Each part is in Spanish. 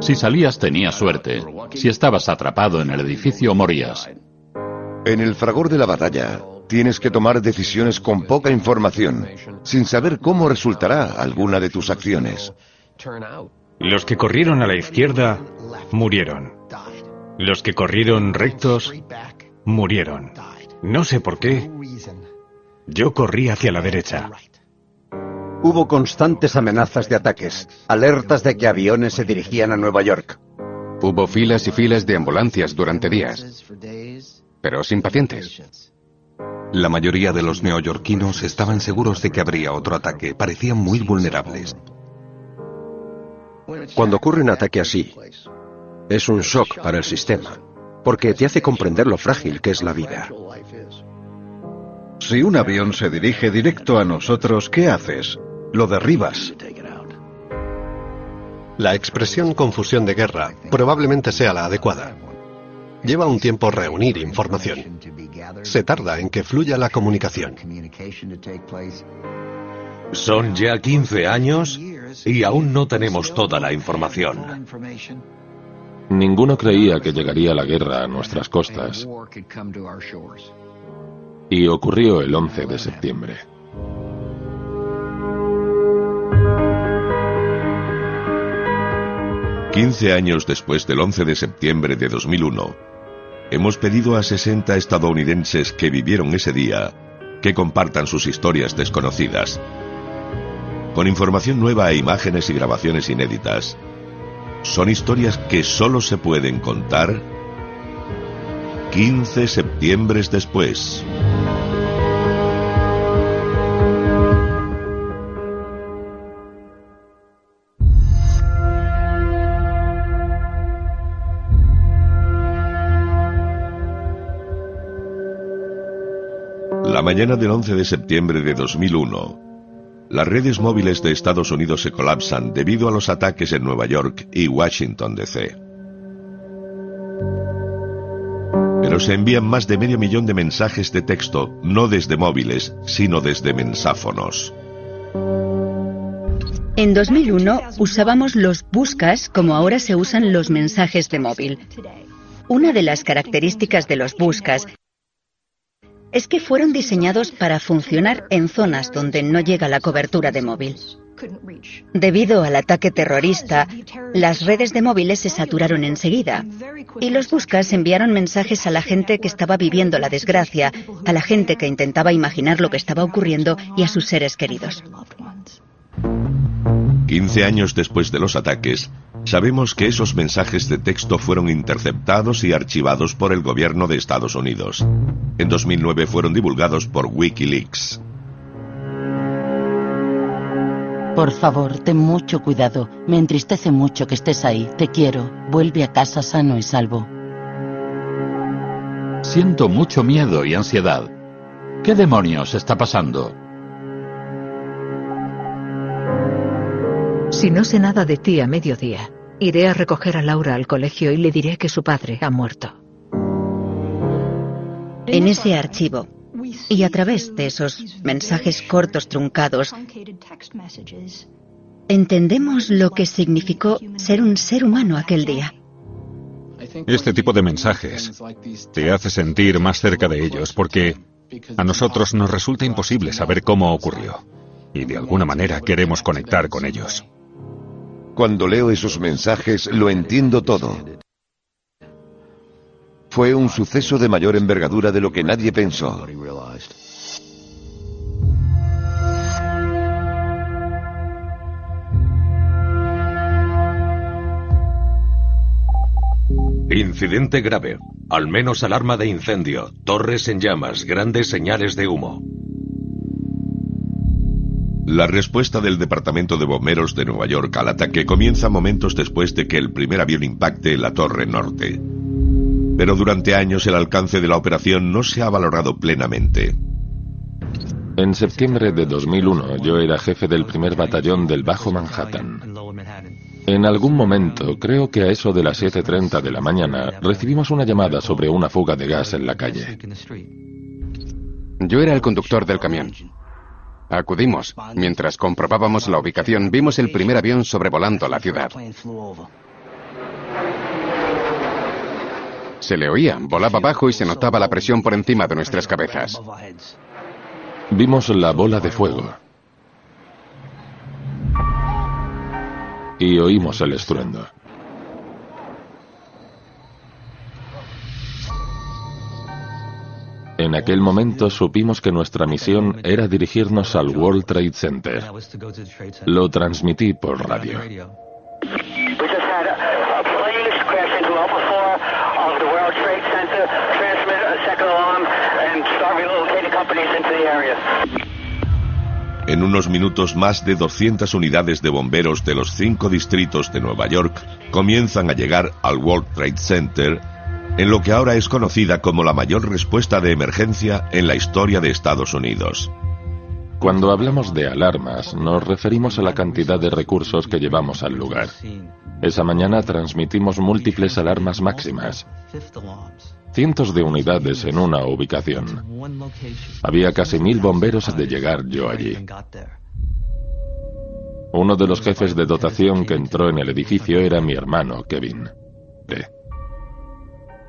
Si salías tenías suerte. Si estabas atrapado en el edificio morías. En el fragor de la batalla, tienes que tomar decisiones con poca información, sin saber cómo resultará alguna de tus acciones. Los que corrieron a la izquierda murieron. Los que corrieron rectos murieron. No sé por qué. Yo corrí hacia la derecha. Hubo constantes amenazas de ataques, alertas de que aviones se dirigían a Nueva York. Hubo filas y filas de ambulancias durante días, pero sin pacientes. La mayoría de los neoyorquinos estaban seguros de que habría otro ataque. Parecían muy vulnerables. Cuando ocurre un ataque así, es un shock para el sistema, porque te hace comprender lo frágil que es la vida. Si un avión se dirige directo a nosotros, ¿qué haces? Lo derribas. La expresión confusión de guerra probablemente sea la adecuada. Lleva un tiempo reunir información. Se tarda en que fluya la comunicación. Son ya 15 años y aún no tenemos toda la información. Ninguno creía que llegaría la guerra a nuestras costas. Y ocurrió el 11 de septiembre. «15 años después del 11 de septiembre de 2001, hemos pedido a 60 estadounidenses que vivieron ese día que compartan sus historias desconocidas. Con información nueva e imágenes y grabaciones inéditas, son historias que solo se pueden contar 15 septiembres después». La mañana del 11 de septiembre de 2001, las redes móviles de Estados Unidos se colapsan debido a los ataques en Nueva York y Washington, D.C. Pero se envían más de 500.000 de mensajes de texto, no desde móviles, sino desde mensáfonos. En 2001 usábamos los buscas como ahora se usan los mensajes de móvil. Una de las características de los buscas es que fueron diseñados para funcionar en zonas donde no llega la cobertura de móvil. Debido al ataque terrorista, las redes de móviles se saturaron enseguida y los buscas enviaron mensajes a la gente que estaba viviendo la desgracia, a la gente que intentaba imaginar lo que estaba ocurriendo y a sus seres queridos. 15 años después de los ataques, sabemos que esos mensajes de texto fueron interceptados y archivados por el gobierno de Estados Unidos. En 2009 fueron divulgados por Wikileaks. Por favor, ten mucho cuidado. Me entristece mucho que estés ahí. Te quiero. Vuelve a casa sano y salvo. Siento mucho miedo y ansiedad. ¿Qué demonios está pasando? Si no sé nada de ti a mediodía, iré a recoger a Laura al colegio y le diré que su padre ha muerto. En ese archivo, y a través de esos mensajes cortos truncados, entendemos lo que significó ser un ser humano aquel día. Este tipo de mensajes te hace sentir más cerca de ellos porque a nosotros nos resulta imposible saber cómo ocurrió y de alguna manera queremos conectar con ellos. Cuando leo esos mensajes lo entiendo todo. Fue un suceso de mayor envergadura de lo que nadie pensó. Incidente grave. Al menos alarma de incendio. Torres en llamas. Grandes señales de humo. La respuesta del Departamento de Bomberos de Nueva York al ataque comienza momentos después de que el primer avión impacte en la Torre Norte. Pero durante años el alcance de la operación no se ha valorado plenamente. En septiembre de 2001 yo era jefe del primer batallón del Bajo Manhattan. En algún momento, creo que a eso de las 7:30 de la mañana, recibimos una llamada sobre una fuga de gas en la calle. Yo era el conductor del camión. Acudimos. Mientras comprobábamos la ubicación, vimos el primer avión sobrevolando la ciudad. Se le oía, volaba abajo y se notaba la presión por encima de nuestras cabezas. Vimos la bola de fuego. Y oímos el estruendo. En aquel momento supimos que nuestra misión era dirigirnos al World Trade Center. Lo transmití por radio. En unos minutos, más de 200 unidades de bomberos de los 5 distritos de Nueva York comienzan a llegar al World Trade Center, en lo que ahora es conocida como la mayor respuesta de emergencia en la historia de Estados Unidos. Cuando hablamos de alarmas, nos referimos a la cantidad de recursos que llevamos al lugar. Esa mañana transmitimos múltiples alarmas máximas. Cientos de unidades en una ubicación. Había casi 1000 bomberos de llegar yo allí. Uno de los jefes de dotación que entró en el edificio era mi hermano, Kevin.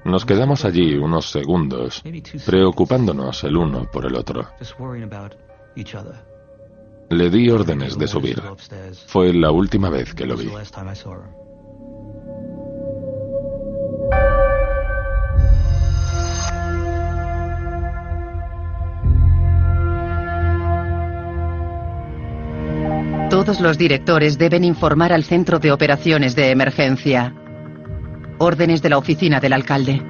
Nos quedamos allí unos segundos, preocupándonos el uno por el otro. Le di órdenes de subir. Fue la última vez que lo vi. Todos los directores deben informar al centro de operaciones de emergencia. Órdenes de la oficina del alcalde.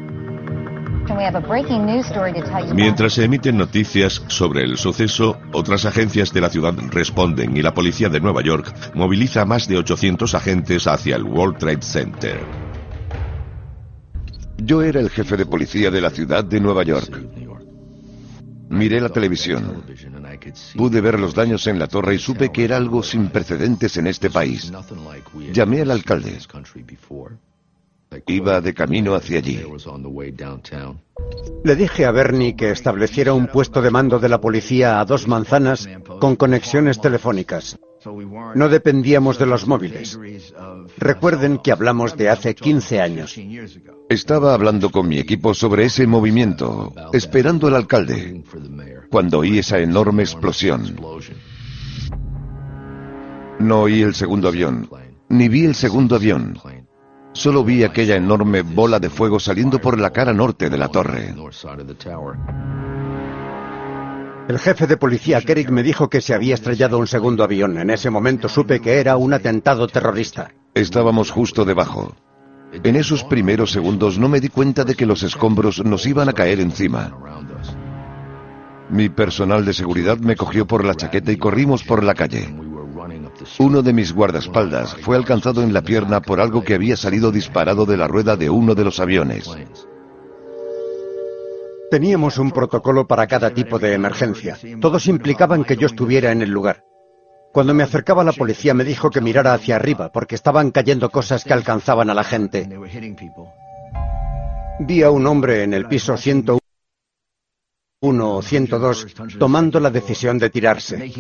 Mientras se emiten noticias sobre el suceso, otras agencias de la ciudad responden y la policía de Nueva York moviliza a más de 800 agentes hacia el World Trade Center. Yo era el jefe de policía de la ciudad de Nueva York. Miré la televisión. Pude ver los daños en la torre y supe que era algo sin precedentes en este país. Llamé al alcalde. Iba de camino hacia allí. Le dije a Bernie que estableciera un puesto de mando de la policía a 2 manzanas con conexiones telefónicas. No dependíamos de los móviles. Recuerden que hablamos de hace 15 años. Estaba hablando con mi equipo sobre ese movimiento, esperando al alcalde, cuando oí esa enorme explosión. No oí el segundo avión, ni vi el segundo avión. Solo vi aquella enorme bola de fuego saliendo por la cara norte de la torre. El jefe de policía, Kerik, me dijo que se había estrellado un segundo avión. En ese momento supe que era un atentado terrorista. Estábamos justo debajo. En esos primeros segundos no me di cuenta de que los escombros nos iban a caer encima. Mi personal de seguridad me cogió por la chaqueta y corrimos por la calle. Uno de mis guardaespaldas fue alcanzado en la pierna por algo que había salido disparado de la rueda de uno de los aviones. Teníamos un protocolo para cada tipo de emergencia. Todos implicaban que yo estuviera en el lugar. Cuando me acercaba la policía me dijo que mirara hacia arriba porque estaban cayendo cosas que alcanzaban a la gente. Vi a un hombre en el piso 101 o 102 tomando la decisión de tirarse.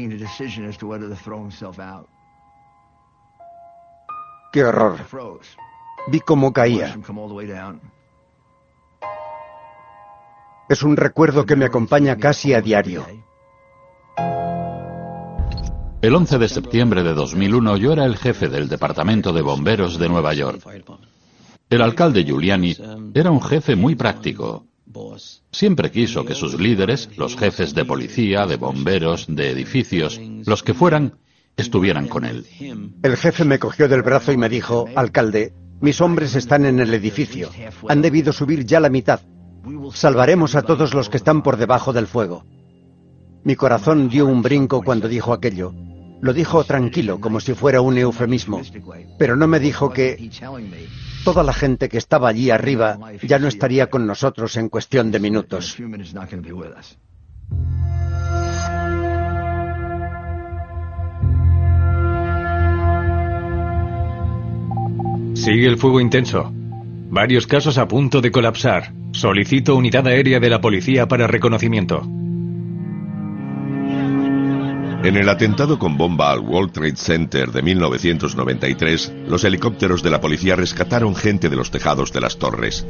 ¡Qué horror! Vi cómo caía. Es un recuerdo que me acompaña casi a diario. El 11 de septiembre de 2001 yo era el jefe del Departamento de Bomberos de Nueva York. El alcalde Giuliani era un jefe muy práctico. Siempre quiso que sus líderes, los jefes de policía, de bomberos, de edificios, los que fueran, estuvieran con él. El jefe me cogió del brazo y me dijo, alcalde, mis hombres están en el edificio. Han debido subir ya la mitad. Salvaremos a todos los que están por debajo del fuego. Mi corazón dio un brinco cuando dijo aquello. Lo dijo tranquilo, como si fuera un eufemismo. Pero no me dijo que toda la gente que estaba allí arriba ya no estaría con nosotros en cuestión de minutos. Sigue el fuego intenso. Varios casos a punto de colapsar. Solicito unidad aérea de la policía para reconocimiento. En el atentado con bomba al World Trade Center de 1993, los helicópteros de la policía rescataron gente de los tejados de las torres.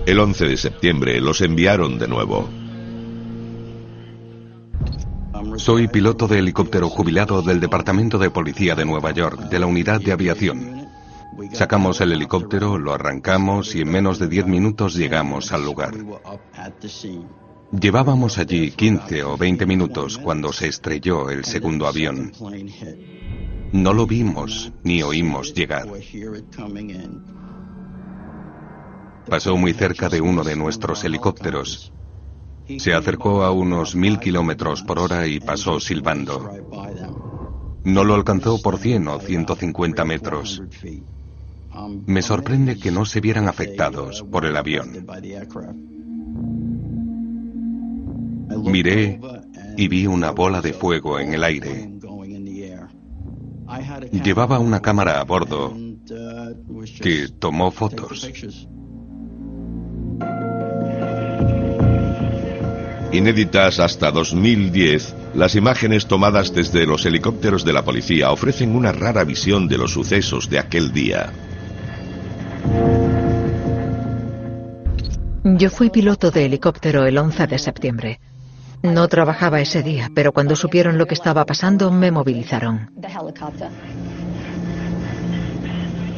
El 11 de septiembre los enviaron de nuevo. Soy piloto de helicóptero jubilado del Departamento de Policía de Nueva York, de la Unidad de Aviación. Sacamos el helicóptero, lo arrancamos y en menos de 10 minutos llegamos al lugar. Llevábamos allí 15 o 20 minutos cuando se estrelló el segundo avión. No lo vimos ni oímos llegar. Pasó muy cerca de uno de nuestros helicópteros. Se acercó a unos 1000 kilómetros por hora y pasó silbando. No lo alcanzó por 100 o 150 metros. Me sorprende que no se vieran afectados por el avión. Miré y vi una bola de fuego en el aire. Llevaba una cámara a bordo que tomó fotos. Inéditas hasta 2010, las imágenes tomadas desde los helicópteros de la policía ofrecen una rara visión de los sucesos de aquel día. Yo fui piloto de helicóptero el 11 de septiembre. No trabajaba ese día, pero cuando supieron lo que estaba pasando, me movilizaron.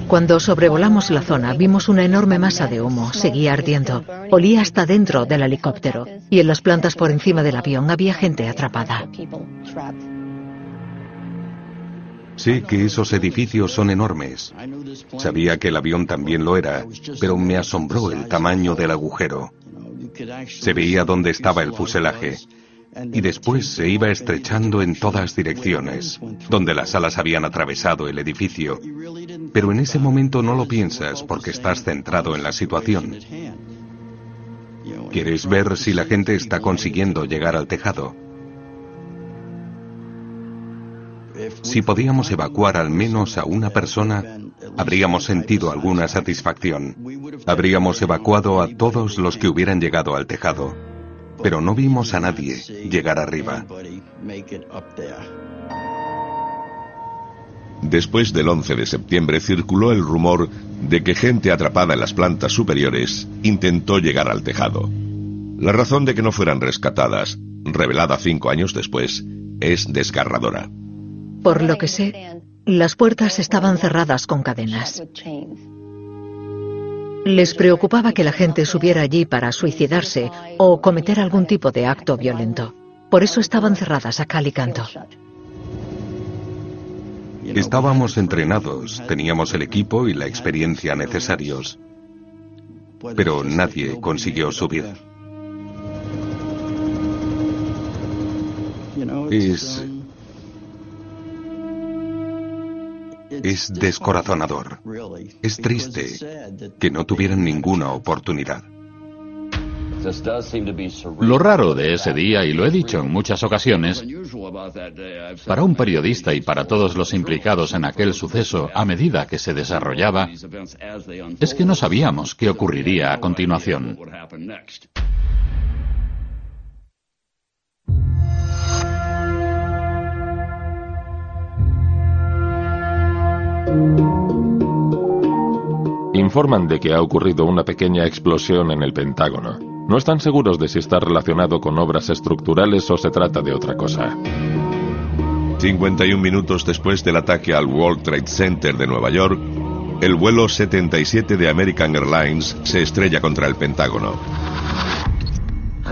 Cuando sobrevolamos la zona, vimos una enorme masa de humo. Seguía ardiendo. Olía hasta dentro del helicóptero. Y en las plantas por encima del avión había gente atrapada. Sé que esos edificios son enormes. Sabía que el avión también lo era, pero me asombró el tamaño del agujero. Se veía dónde estaba el fuselaje. Y después se iba estrechando en todas direcciones, donde las alas habían atravesado el edificio. Pero en ese momento no lo piensas porque estás centrado en la situación. Quieres ver si la gente está consiguiendo llegar al tejado. Si podíamos evacuar al menos a una persona, habríamos sentido alguna satisfacción. Habríamos evacuado a todos los que hubieran llegado al tejado. Pero no vimos a nadie llegar arriba. Después del 11 de septiembre circuló el rumor de que gente atrapada en las plantas superiores intentó llegar al tejado. La razón de que no fueran rescatadas, revelada 5 años después, es desgarradora. Por lo que sé, las puertas estaban cerradas con cadenas. Les preocupaba que la gente subiera allí para suicidarse o cometer algún tipo de acto violento. Por eso estaban cerradas a cal y canto. Estábamos entrenados, teníamos el equipo y la experiencia necesarios. Pero nadie consiguió subir. Es descorazonador. Es triste que no tuvieran ninguna oportunidad. Lo raro de ese día, y lo he dicho en muchas ocasiones, para un periodista y para todos los implicados en aquel suceso a medida que se desarrollaba, es que no sabíamos qué ocurriría a continuación. Informan de que ha ocurrido una pequeña explosión en el Pentágono. No están seguros de si está relacionado con obras estructurales o se trata de otra cosa. 51 minutos después del ataque al World Trade Center de Nueva York, el vuelo 77 de American Airlines se estrella contra el Pentágono.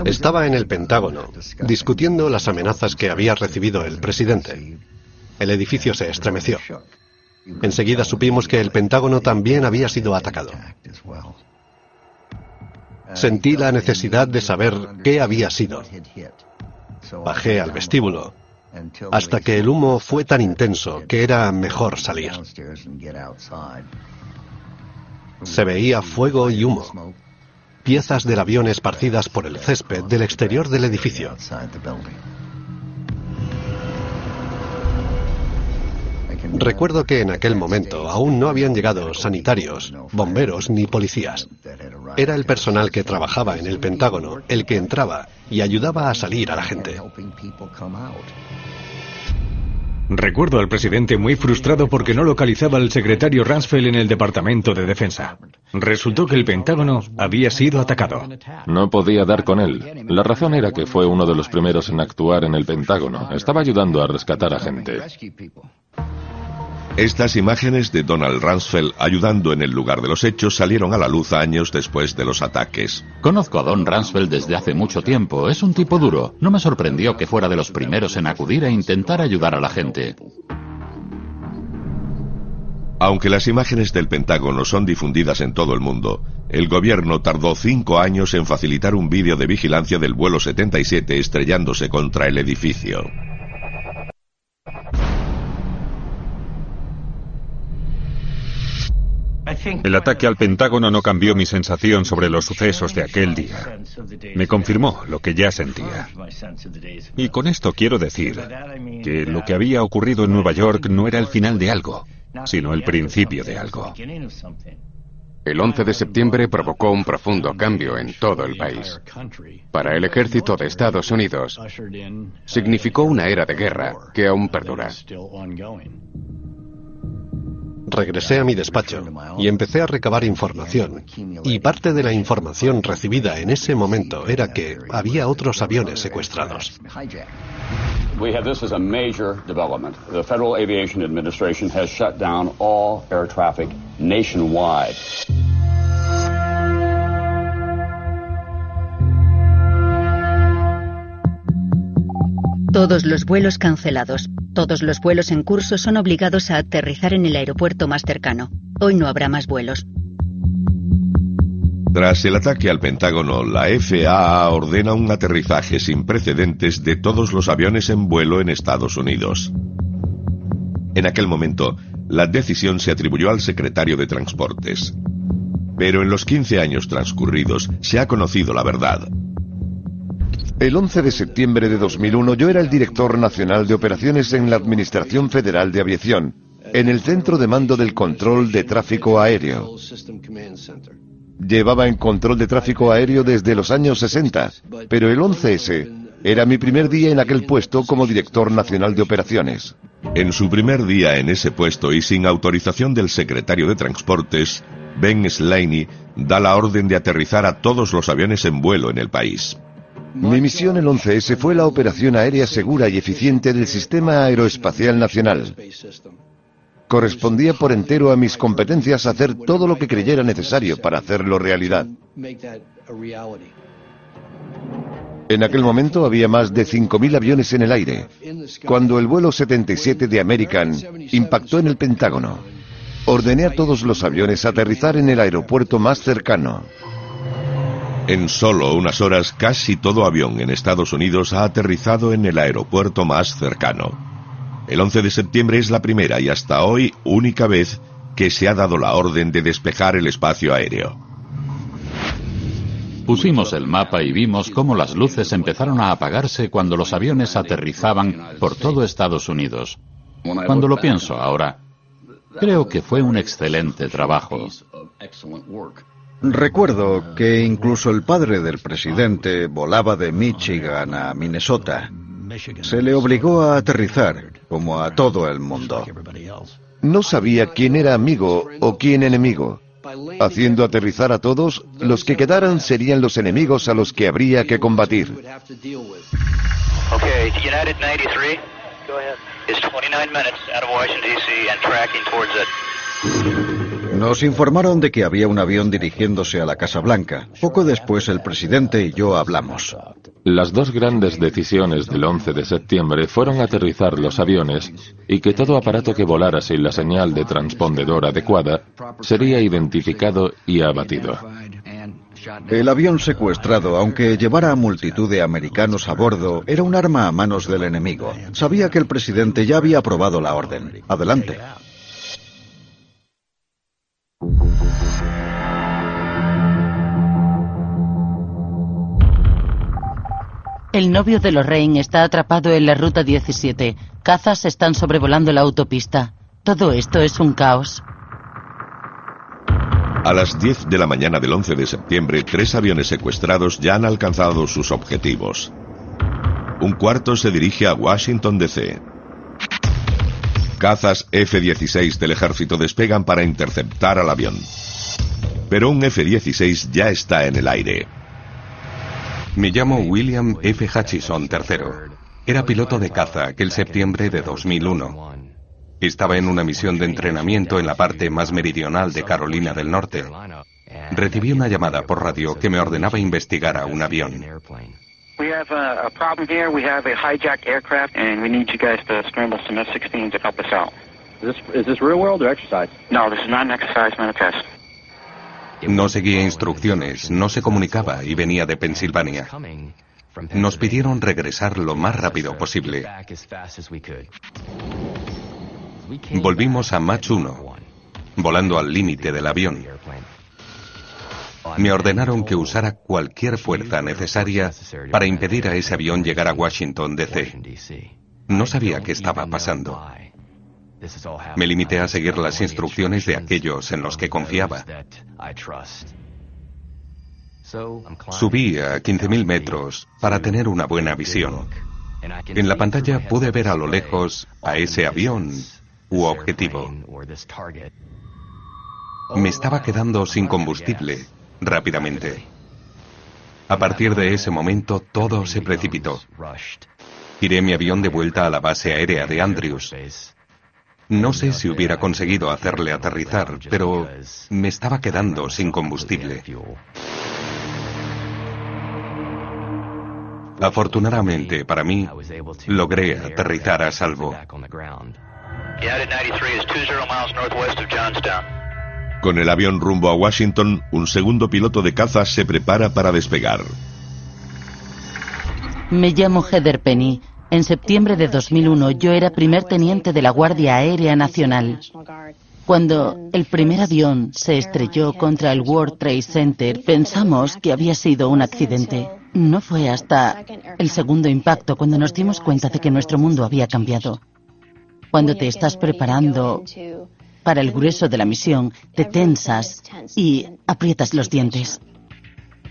Estaba en el Pentágono, discutiendo las amenazas que había recibido el presidente. El edificio se estremeció. Enseguida supimos que el Pentágono también había sido atacado. Sentí la necesidad de saber qué había sido. Bajé al vestíbulo, hasta que el humo fue tan intenso que era mejor salir. Se veía fuego y humo, piezas del avión esparcidas por el césped del exterior del edificio. Recuerdo que en aquel momento aún no habían llegado sanitarios, bomberos ni policías. Era el personal que trabajaba en el Pentágono el que entraba y ayudaba a salir a la gente. Recuerdo al presidente muy frustrado porque no localizaba al secretario Rumsfeld en el Departamento de Defensa. Resultó que el Pentágono había sido atacado. No podía dar con él. La razón era que fue uno de los primeros en actuar en el Pentágono. Estaba ayudando a rescatar a gente. Estas imágenes de Donald Rumsfeld ayudando en el lugar de los hechos salieron a la luz años después de los ataques. Conozco a Don Rumsfeld desde hace mucho tiempo. Es un tipo duro. No me sorprendió que fuera de los primeros en acudir e intentar ayudar a la gente. Aunque las imágenes del Pentágono son difundidas en todo el mundo, el gobierno tardó 5 años en facilitar un vídeo de vigilancia del vuelo 77 estrellándose contra el edificio. El ataque al Pentágono no cambió mi sensación sobre los sucesos de aquel día. Me confirmó lo que ya sentía. Y con esto quiero decir que lo que había ocurrido en Nueva York no era el final de algo, sino el principio de algo. El 11 de septiembre provocó un profundo cambio en todo el país. Para el ejército de Estados Unidos, significó una era de guerra que aún perdura. Regresé a mi despacho y empecé a recabar información. Y parte de la información recibida en ese momento era que había otros aviones secuestrados. This is a major development. The Federal Aviation Administration has shut down all air traffic nationwide. Todos los vuelos cancelados. Todos los vuelos en curso son obligados a aterrizar en el aeropuerto más cercano. Hoy no habrá más vuelos. Tras el ataque al Pentágono, la FAA ordena un aterrizaje sin precedentes de todos los aviones en vuelo en Estados Unidos. En aquel momento, la decisión se atribuyó al secretario de Transportes. Pero en los 15 años transcurridos se ha conocido la verdad. El 11 de septiembre de 2001 yo era el director nacional de operaciones en la Administración Federal de Aviación, en el Centro de Mando del Control de Tráfico Aéreo. Llevaba en control de tráfico aéreo desde los años 60, pero el 11S era mi primer día en aquel puesto como director nacional de operaciones. En su primer día en ese puesto y sin autorización del secretario de Transportes, Ben Slaney da la orden de aterrizar a todos los aviones en vuelo en el país. Mi misión el 11S fue la operación aérea segura y eficiente del Sistema Aeroespacial Nacional. Correspondía por entero a mis competencias hacer todo lo que creyera necesario para hacerlo realidad. En aquel momento había más de 5.000 aviones en el aire, cuando el vuelo 77 de American impactó en el Pentágono. Ordené a todos los aviones aterrizar en el aeropuerto más cercano. En solo unas horas, casi todo avión en Estados Unidos ha aterrizado en el aeropuerto más cercano. El 11 de septiembre es la primera y hasta hoy única vez que se ha dado la orden de despejar el espacio aéreo. Pusimos el mapa y vimos cómo las luces empezaron a apagarse cuando los aviones aterrizaban por todo Estados Unidos. Cuando lo pienso ahora, creo que fue un excelente trabajo. Recuerdo que incluso el padre del presidente volaba de Michigan a Minnesota. Se le obligó a aterrizar, como a todo el mundo. No sabía quién era amigo o quién enemigo. Haciendo aterrizar a todos, los que quedaran serían los enemigos a los que habría que combatir. Okay, United 93, go ahead. It's 29 minutes out of Washington, D.C. and tracking towards it. Nos informaron de que había un avión dirigiéndose a la Casa Blanca. Poco después el presidente y yo hablamos. Las dos grandes decisiones del 11 de septiembre fueron aterrizar los aviones y que todo aparato que volara sin la señal de transpondedor adecuada sería identificado y abatido. El avión secuestrado, aunque llevara a multitud de americanos a bordo, era un arma a manos del enemigo. Sabía que el presidente ya había aprobado la orden. Adelante. El novio de Lorraine está atrapado en la ruta 17. Cazas están sobrevolando la autopista. Todo esto es un caos. A las 10 de la mañana del 11 de septiembre, 3 aviones secuestrados ya han alcanzado sus objetivos. Un cuarto se dirige a Washington, D.C. Cazas F-16 del ejército despegan para interceptar al avión. Pero un F-16 ya está en el aire. Me llamo William F. Hutchison III. Era piloto de caza aquel septiembre de 2001. Estaba en una misión de entrenamiento en la parte más meridional de Carolina del Norte. Recibí una llamada por radio que me ordenaba investigar a un avión. We have a problem here. We have a hijacked aircraft, and we need you guys to scramble some F-16s to help us out. Is this real world or exercise? No, this is not an exercise, not a test. No seguía instrucciones, no se comunicaba y venía de Pensilvania. Nos pidieron regresar lo más rápido posible. Volvimos a Mach 1, volando al límite del avión. Me ordenaron que usara cualquier fuerza necesaria para impedir a ese avión llegar a Washington, D.C. No sabía qué estaba pasando. Me limité a seguir las instrucciones de aquellos en los que confiaba. Subí a 15.000 metros para tener una buena visión. En la pantalla pude ver a lo lejos a ese avión u objetivo. Me estaba quedando sin combustible rápidamente. A partir de ese momento todo se precipitó. Tiré mi avión de vuelta a la base aérea de Andrews. No sé si hubiera conseguido hacerle aterrizar, pero me estaba quedando sin combustible. Afortunadamente para mí, logré aterrizar a salvo. United 93 is 20 miles northwest of Johnstown. Con el avión rumbo a Washington, un segundo piloto de caza se prepara para despegar. Me llamo Heather Penny. En septiembre de 2001 yo era primer teniente de la Guardia Aérea Nacional. Cuando el primer avión se estrelló contra el World Trade Center, pensamos que había sido un accidente. No fue hasta el segundo impacto cuando nos dimos cuenta de que nuestro mundo había cambiado. Cuando te estás preparando para el grueso de la misión, te tensas y aprietas los dientes.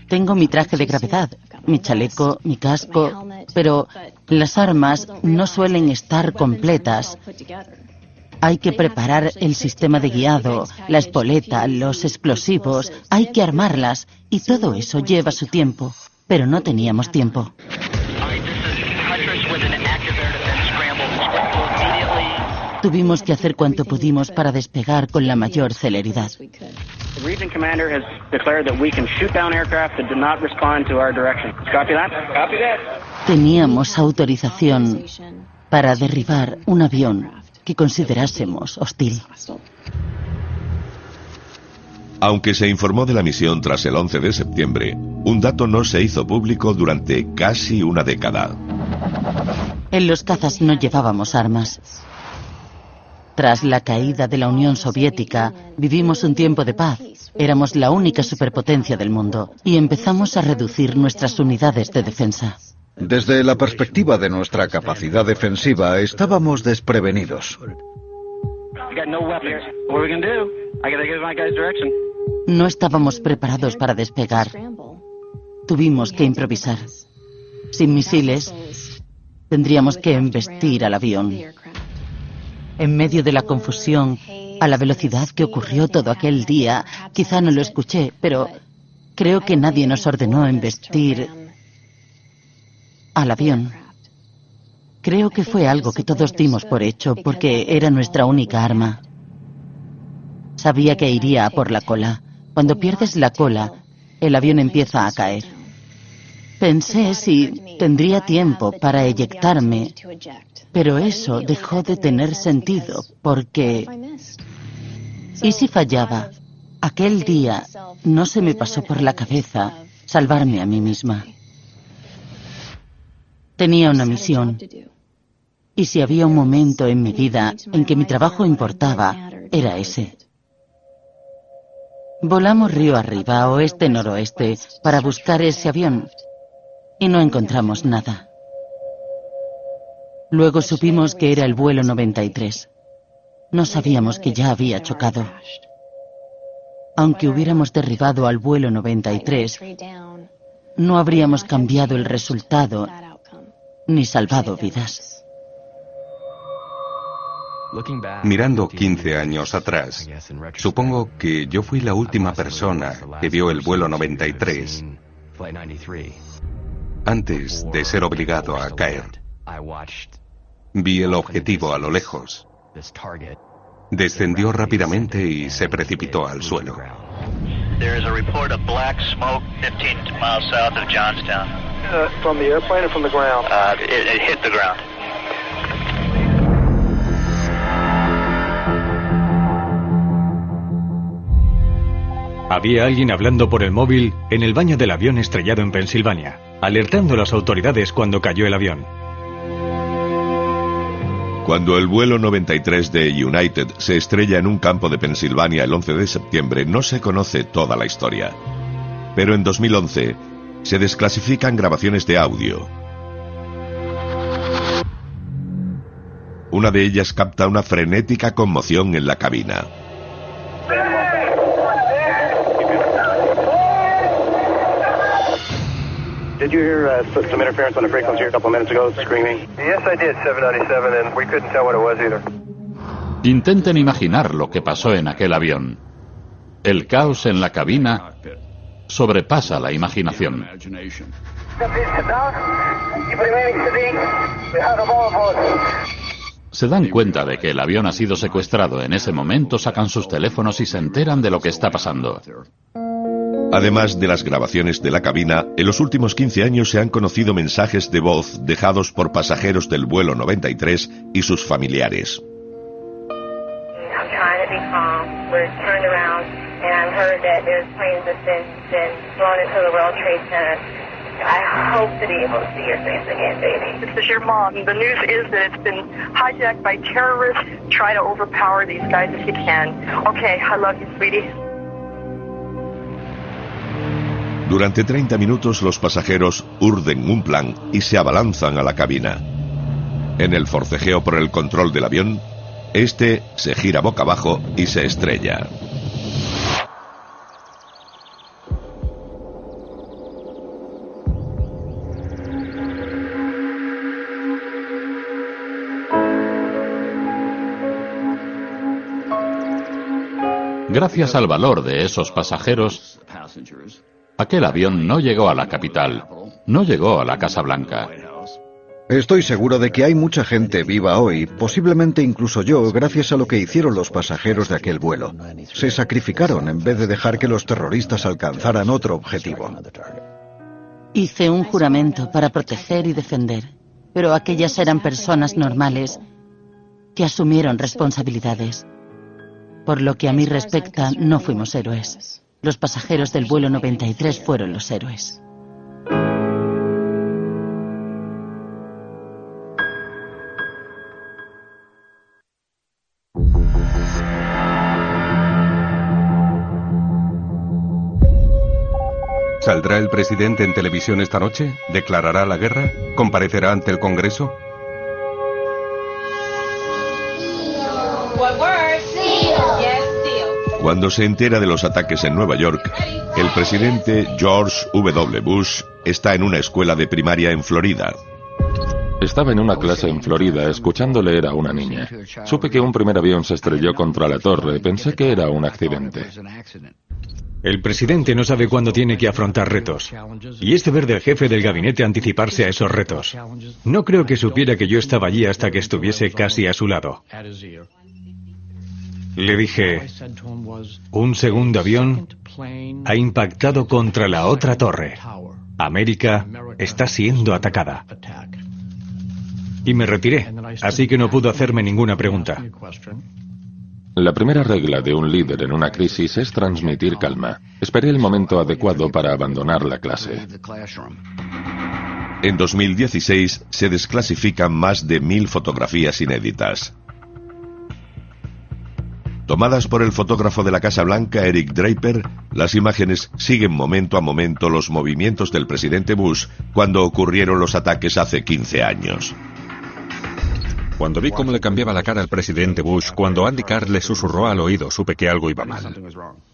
Tengo mi traje de gravedad, mi chaleco, mi casco, pero las armas no suelen estar completas. Hay que preparar el sistema de guiado, la espoleta, los explosivos, hay que armarlas y todo eso lleva su tiempo, pero no teníamos tiempo. Tuvimos que hacer cuanto pudimos para despegar con la mayor celeridad. Teníamos autorización para derribar un avión que considerásemos hostil. Aunque se informó de la misión tras el 11 de septiembre, un dato no se hizo público durante casi una década. En los cazas no llevábamos armas. Tras la caída de la Unión Soviética, vivimos un tiempo de paz. Éramos la única superpotencia del mundo y empezamos a reducir nuestras unidades de defensa. Desde la perspectiva de nuestra capacidad defensiva, estábamos desprevenidos. No estábamos preparados para despegar. Tuvimos que improvisar. Sin misiles, tendríamos que embestir al avión. En medio de la confusión, a la velocidad que ocurrió todo aquel día, quizá no lo escuché, pero creo que nadie nos ordenó embestir al avión. Creo que fue algo que todos dimos por hecho, porque era nuestra única arma. Sabía que iría a por la cola. Cuando pierdes la cola, el avión empieza a caer. Pensé si tendría tiempo para eyectarme, pero eso dejó de tener sentido, porque... ¿Y si fallaba? Aquel día no se me pasó por la cabeza salvarme a mí misma. Tenía una misión. Y si había un momento en mi vida en que mi trabajo importaba, era ese. Volamos río arriba, oeste-noroeste, para buscar ese avión. Y no encontramos nada. Luego supimos que era el vuelo 93. No sabíamos que ya había chocado. Aunque hubiéramos derribado al vuelo 93, no habríamos cambiado el resultado ni salvado vidas. Mirando 15 años atrás, supongo que yo fui la última persona que vio el vuelo 93 antes de ser obligado a caer. Vi el objetivo a lo lejos. Descendió rápidamente y se precipitó al suelo. There is a report of black smoke 15 miles south of Johnstown. From the airplane or from the ground? It hit the ground. Había alguien hablando por el móvil en el baño del avión estrellado en Pensilvania, alertando a las autoridades cuando cayó el avión. Cuando el vuelo 93 de United se estrella en un campo de Pensilvania el 11 de septiembre, no se conoce toda la historia. Pero en 2011 se desclasifican grabaciones de audio. Una de ellas capta una frenética conmoción en la cabina. Did you hear some interference on the frequency a couple minutes ago, screaming? Yes, I did, 797, and we couldn't tell what it was either. Intenten imaginar lo que pasó en aquel avión. El caos en la cabina sobrepasa la imaginación. Se dan cuenta de que el avión ha sido secuestrado. En ese momento sacan sus teléfonos y se enteran de lo que está pasando. Además de las grabaciones de la cabina, en los últimos 15 años se han conocido mensajes de voz dejados por pasajeros del vuelo 93 y sus familiares. I hope to be able to see your face again, baby. This is your mom. The news is that it's been hijacked by terrorists. Try to overpower these guys if you can. Okay, I love you, sweetie. Durante 30 minutos los pasajeros urden un plan y se abalanzan a la cabina. En el forcejeo por el control del avión, este se gira boca abajo y se estrella. Gracias al valor de esos pasajeros, aquel avión no llegó a la capital, no llegó a la Casa Blanca. Estoy seguro de que hay mucha gente viva hoy, posiblemente incluso yo, gracias a lo que hicieron los pasajeros de aquel vuelo. Se sacrificaron en vez de dejar que los terroristas alcanzaran otro objetivo. Hice un juramento para proteger y defender, pero aquellas eran personas normales que asumieron responsabilidades. Por lo que a mí respecta, no fuimos héroes. Los pasajeros del vuelo 93 fueron los héroes. ¿Saldrá el presidente en televisión esta noche? ¿Declarará la guerra? ¿Comparecerá ante el Congreso? Cuando se entera de los ataques en Nueva York, el presidente George W. Bush está en una escuela de primaria en Florida. Estaba en una clase en Florida escuchando leer a una niña. Supe que un primer avión se estrelló contra la torre. Pensé que era un accidente. El presidente no sabe cuándo tiene que afrontar retos. Y es deber del jefe del gabinete anticiparse a esos retos. No creo que supiera que yo estaba allí hasta que estuviese casi a su lado. Le dije, un segundo avión ha impactado contra la otra torre. América está siendo atacada. Y me retiré, así que no pudo hacerme ninguna pregunta. La primera regla de un líder en una crisis es transmitir calma. Esperé el momento adecuado para abandonar la clase. En 2016 se desclasifican más de 1000 fotografías inéditas. Tomadas por el fotógrafo de la Casa Blanca, Eric Draper, las imágenes siguen momento a momento los movimientos del presidente Bush cuando ocurrieron los ataques hace 15 años. Cuando vi cómo le cambiaba la cara al presidente Bush, cuando Andy Carr le susurró al oído, supe que algo iba mal.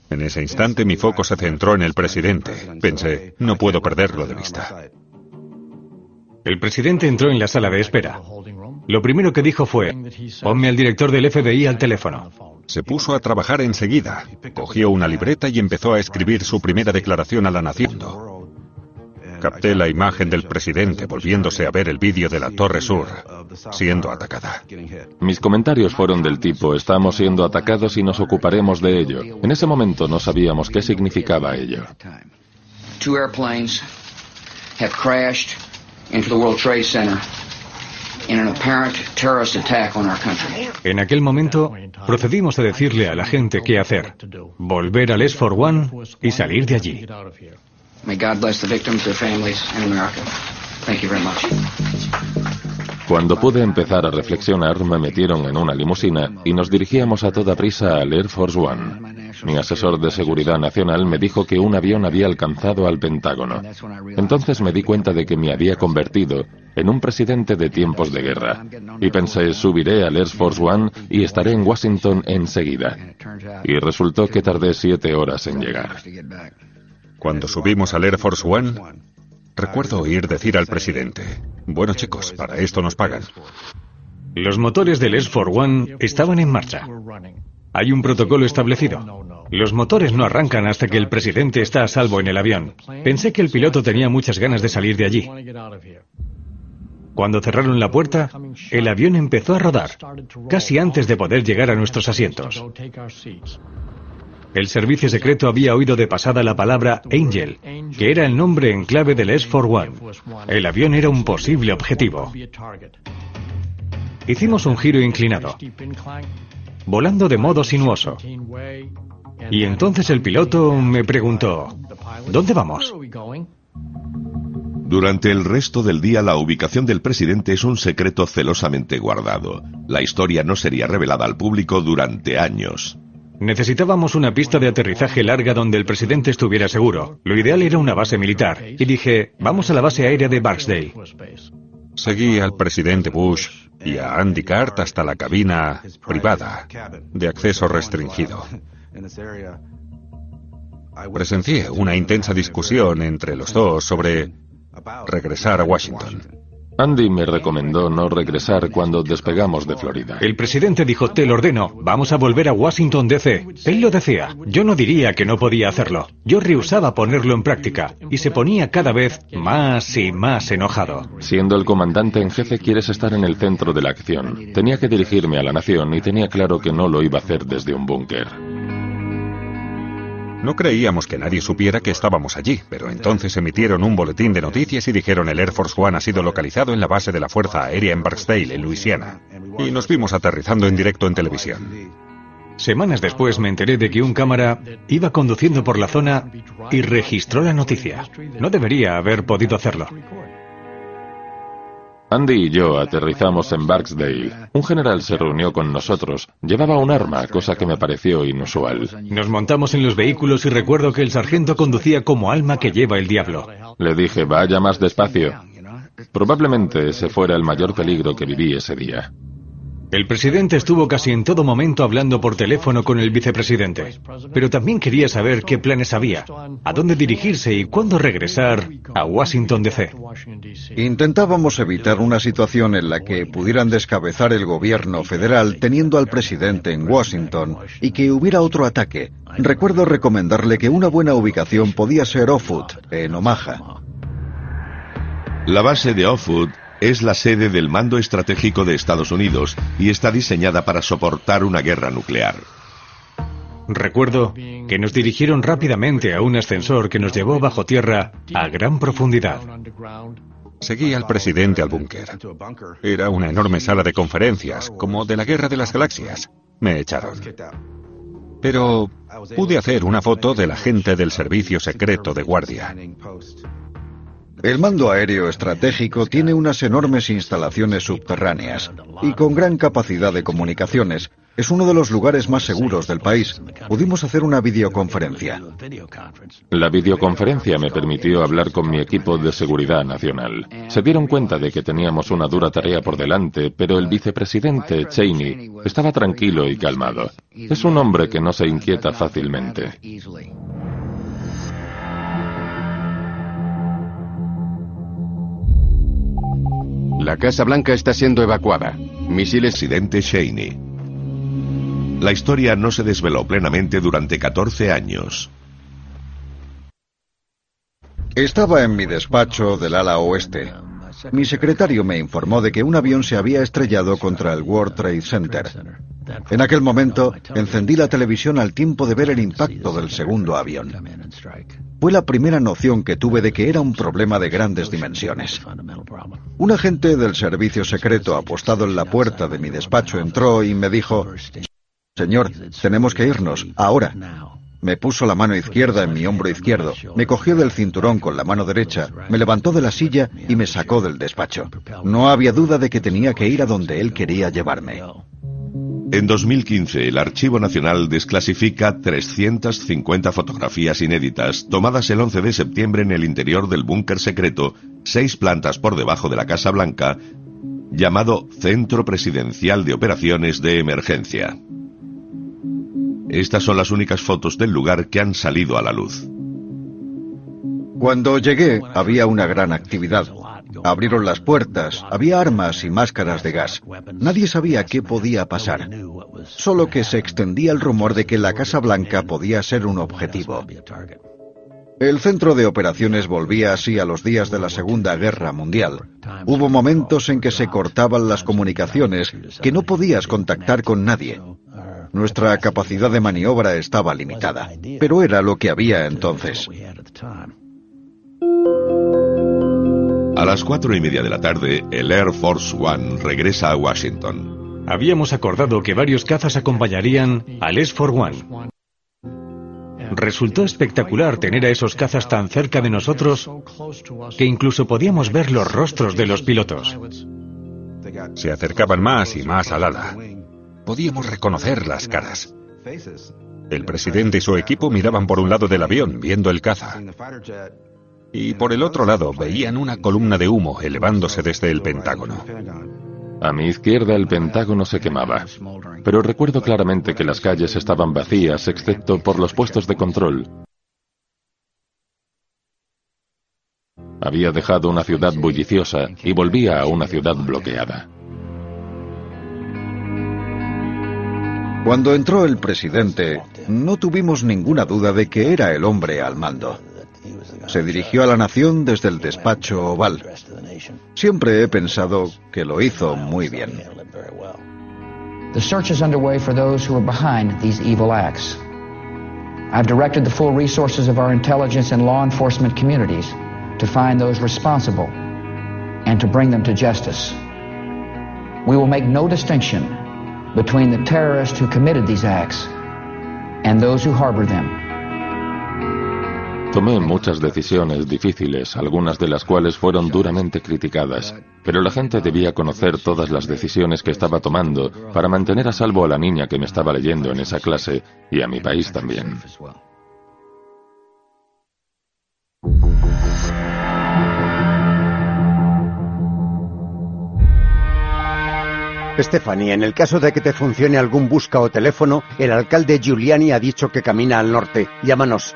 En ese instante mi foco se centró en el presidente. Pensé, no puedo perderlo de vista. El presidente entró en la sala de espera. Lo primero que dijo fue: ponme al director del FBI al teléfono. Se puso a trabajar enseguida. Cogió una libreta y empezó a escribir su primera declaración a la nación. Capté la imagen del presidente volviéndose a ver el vídeo de la Torre Sur siendo atacada. Mis comentarios fueron del tipo: estamos siendo atacados y nos ocuparemos de ello. En ese momento no sabíamos qué significaba ello. 2 airplanes have crashed into the World Trade Center in an apparent terrorist attack on our country. En aquel momento procedimos a decirle a la gente qué hacer: volver al S41 y salir de allí. May God bless the victims, their families, and America. Thank you very much. Cuando pude empezar a reflexionar, me metieron en una limusina y nos dirigíamos a toda prisa al Air Force One. Mi asesor de seguridad nacional me dijo que un avión había alcanzado al Pentágono. Entonces me di cuenta de que me había convertido en un presidente de tiempos de guerra. Y pensé: subiré al Air Force One y estaré en Washington enseguida. Y resultó que tardé 7 horas en llegar. Cuando subimos al Air Force One, recuerdo oír decir al presidente: bueno, chicos, para esto nos pagan. Los motores del Air Force One estaban en marcha. Hay un protocolo establecido. Los motores no arrancan hasta que el presidente está a salvo en el avión. Pensé que el piloto tenía muchas ganas de salir de allí. Cuando cerraron la puerta, el avión empezó a rodar, casi antes de poder llegar a nuestros asientos. El servicio secreto había oído de pasada la palabra Angel, que era el nombre en clave del Air Force One. El avión era un posible objetivo. Hicimos un giro inclinado, volando de modo sinuoso. Y entonces el piloto me preguntó: ¿dónde vamos? Durante el resto del día, la ubicación del presidente es un secreto celosamente guardado. La historia no sería revelada al público durante años. Necesitábamos una pista de aterrizaje larga donde el presidente estuviera seguro. Lo ideal era una base militar. Y dije: vamos a la base aérea de Barksdale. Seguí al presidente Bush y a Andy Cart hasta la cabina privada de acceso restringido. Presencié una intensa discusión entre los dos sobre regresar a Washington. Andy me recomendó no regresar cuando despegamos de Florida. El presidente dijo: te lo ordeno, vamos a volver a Washington, D.C. Él lo decía. Yo no diría que no podía hacerlo. Yo rehusaba ponerlo en práctica y se ponía cada vez más y más enojado. Siendo el comandante en jefe, quieres estar en el centro de la acción. Tenía que dirigirme a la nación y tenía claro que no lo iba a hacer desde un búnker. No creíamos que nadie supiera que estábamos allí, pero entonces emitieron un boletín de noticias y dijeron: el Air Force One ha sido localizado en la base de la Fuerza Aérea en Barksdale, en Luisiana. Y nos vimos aterrizando en directo en televisión. Semanas después me enteré de que un cámara iba conduciendo por la zona y registró la noticia. No debería haber podido hacerlo. Andy y yo aterrizamos en Barksdale. Un general se reunió con nosotros. Llevaba un arma, cosa que me pareció inusual. Nos montamos en los vehículos y recuerdo que el sargento conducía como alma que lleva el diablo. Le dije: vaya más despacio. Probablemente ese fuera el mayor peligro que viví ese día. El presidente estuvo casi en todo momento hablando por teléfono con el vicepresidente, pero también quería saber qué planes había, a dónde dirigirse y cuándo regresar a Washington, D.C. Intentábamos evitar una situación en la que pudieran descabezar el gobierno federal teniendo al presidente en Washington y que hubiera otro ataque. Recuerdo recomendarle que una buena ubicación podía ser Offutt, en Omaha. La base de Offutt es la sede del Mando Estratégico de Estados Unidos y está diseñada para soportar una guerra nuclear. Recuerdo que nos dirigieron rápidamente a un ascensor que nos llevó bajo tierra a gran profundidad. Seguí al presidente al búnker. Era una enorme sala de conferencias, como de la Guerra de las Galaxias. Me echaron. Pero pude hacer una foto del agente del servicio secreto de guardia. El mando aéreo estratégico tiene unas enormes instalaciones subterráneas y con gran capacidad de comunicaciones. Es uno de los lugares más seguros del país. Pudimos hacer una videoconferencia. La videoconferencia me permitió hablar con mi equipo de seguridad nacional. Se dieron cuenta de que teníamos una dura tarea por delante, pero el vicepresidente Cheney estaba tranquilo y calmado. Es un hombre que no se inquieta fácilmente. La Casa Blanca está siendo evacuada. Misiles... Presidente Cheney. La historia no se desveló plenamente durante 14 años. Estaba en mi despacho del ala oeste. Mi secretario me informó de que un avión se había estrellado contra el World Trade Center. En aquel momento, encendí la televisión al tiempo de ver el impacto del segundo avión. Fue la primera noción que tuve de que era un problema de grandes dimensiones. Un agente del servicio secreto apostado en la puerta de mi despacho entró y me dijo: «Señor, tenemos que irnos, ahora». Me puso la mano izquierda en mi hombro izquierdo, me cogió del cinturón con la mano derecha, me levantó de la silla y me sacó del despacho. No había duda de que tenía que ir a donde él quería llevarme. En 2015, el Archivo Nacional desclasifica 350 fotografías inéditas tomadas el 11 de septiembre en el interior del búnker secreto, 6 plantas por debajo de la Casa Blanca, llamado Centro Presidencial de Operaciones de Emergencia. Estas son las únicas fotos del lugar que han salido a la luz. Cuando llegué, había una gran actividad. Abrieron las puertas, había armas y máscaras de gas. Nadie sabía qué podía pasar. Solo que se extendía el rumor de que la Casa Blanca podía ser un objetivo. El centro de operaciones volvía así a los días de la Segunda Guerra Mundial. Hubo momentos en que se cortaban las comunicaciones, que no podías contactar con nadie. Nuestra capacidad de maniobra estaba limitada, pero era lo que había entonces. A las 4:30 de la tarde, el Air Force One regresa a Washington. Habíamos acordado que varios cazas acompañarían al Air Force One. Resultó espectacular tener a esos cazas tan cerca de nosotros que incluso podíamos ver los rostros de los pilotos. Se acercaban más y más al ala. Podíamos reconocer las caras. El presidente y su equipo miraban por un lado del avión, viendo el caza. Y por el otro lado veían una columna de humo elevándose desde el Pentágono. A mi izquierda el Pentágono se quemaba, pero recuerdo claramente que las calles estaban vacías excepto por los puestos de control. Había dejado una ciudad bulliciosa y volvía a una ciudad bloqueada. Cuando entró el presidente, no tuvimos ninguna duda de que era el hombre al mando. Se dirigió a la nación desde el despacho oval. Siempre he pensado que lo hizo muy bien. The search is underway for those who are behind these evil acts. I've directed the full resources of our intelligence and law enforcement communities to find those responsible and to bring them to justice. We will make no distinction between the terrorists who committed these acts and those who harbor them. Tomé muchas decisiones difíciles, algunas de las cuales fueron duramente criticadas, pero la gente debía conocer todas las decisiones que estaba tomando para mantener a salvo a la niña que me estaba leyendo en esa clase y a mi país también. Stephanie, en el caso de que te funcione algún busca o teléfono, el alcalde Giuliani ha dicho que camina al norte. Llámanos.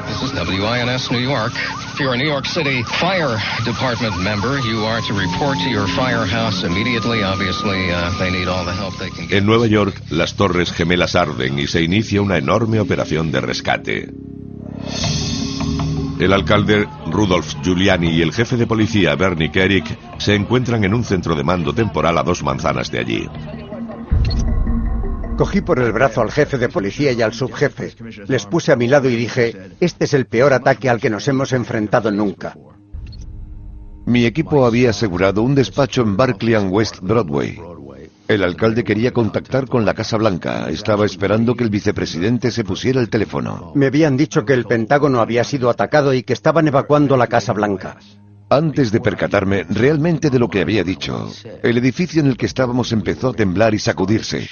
This is WINS New York. If you're a New York City Fire Department member, you are to report to your firehouse immediately. Obviously, they need all the help they can get. En Nueva York, las Torres Gemelas arden y se inicia una enorme operación de rescate. El alcalde Rudolph Giuliani y el jefe de policía Bernie Kerik se encuentran en un centro de mando temporal a 2 manzanas de allí. Cogí por el brazo al jefe de policía y al subjefe. Les puse a mi lado y dije: este es el peor ataque al que nos hemos enfrentado nunca. Mi equipo había asegurado un despacho en Barclay and West Broadway. El alcalde quería contactar con la Casa Blanca. Estaba esperando que el vicepresidente se pusiera el teléfono. Me habían dicho que el Pentágono había sido atacado y que estaban evacuando la Casa Blanca. Antes de percatarme realmente de lo que había dicho, el edificio en el que estábamos empezó a temblar y sacudirse,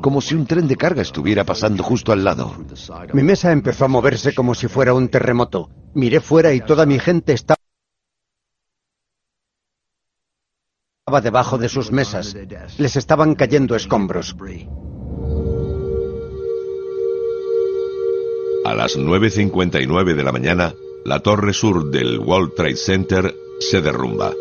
como si un tren de carga estuviera pasando justo al lado. Mi mesa empezó a moverse como si fuera un terremoto. Miré fuera y toda mi gente estaba debajo de sus mesas. Les estaban cayendo escombros. A las 9:59 de la mañana, la torre sur del World Trade Center se derrumba.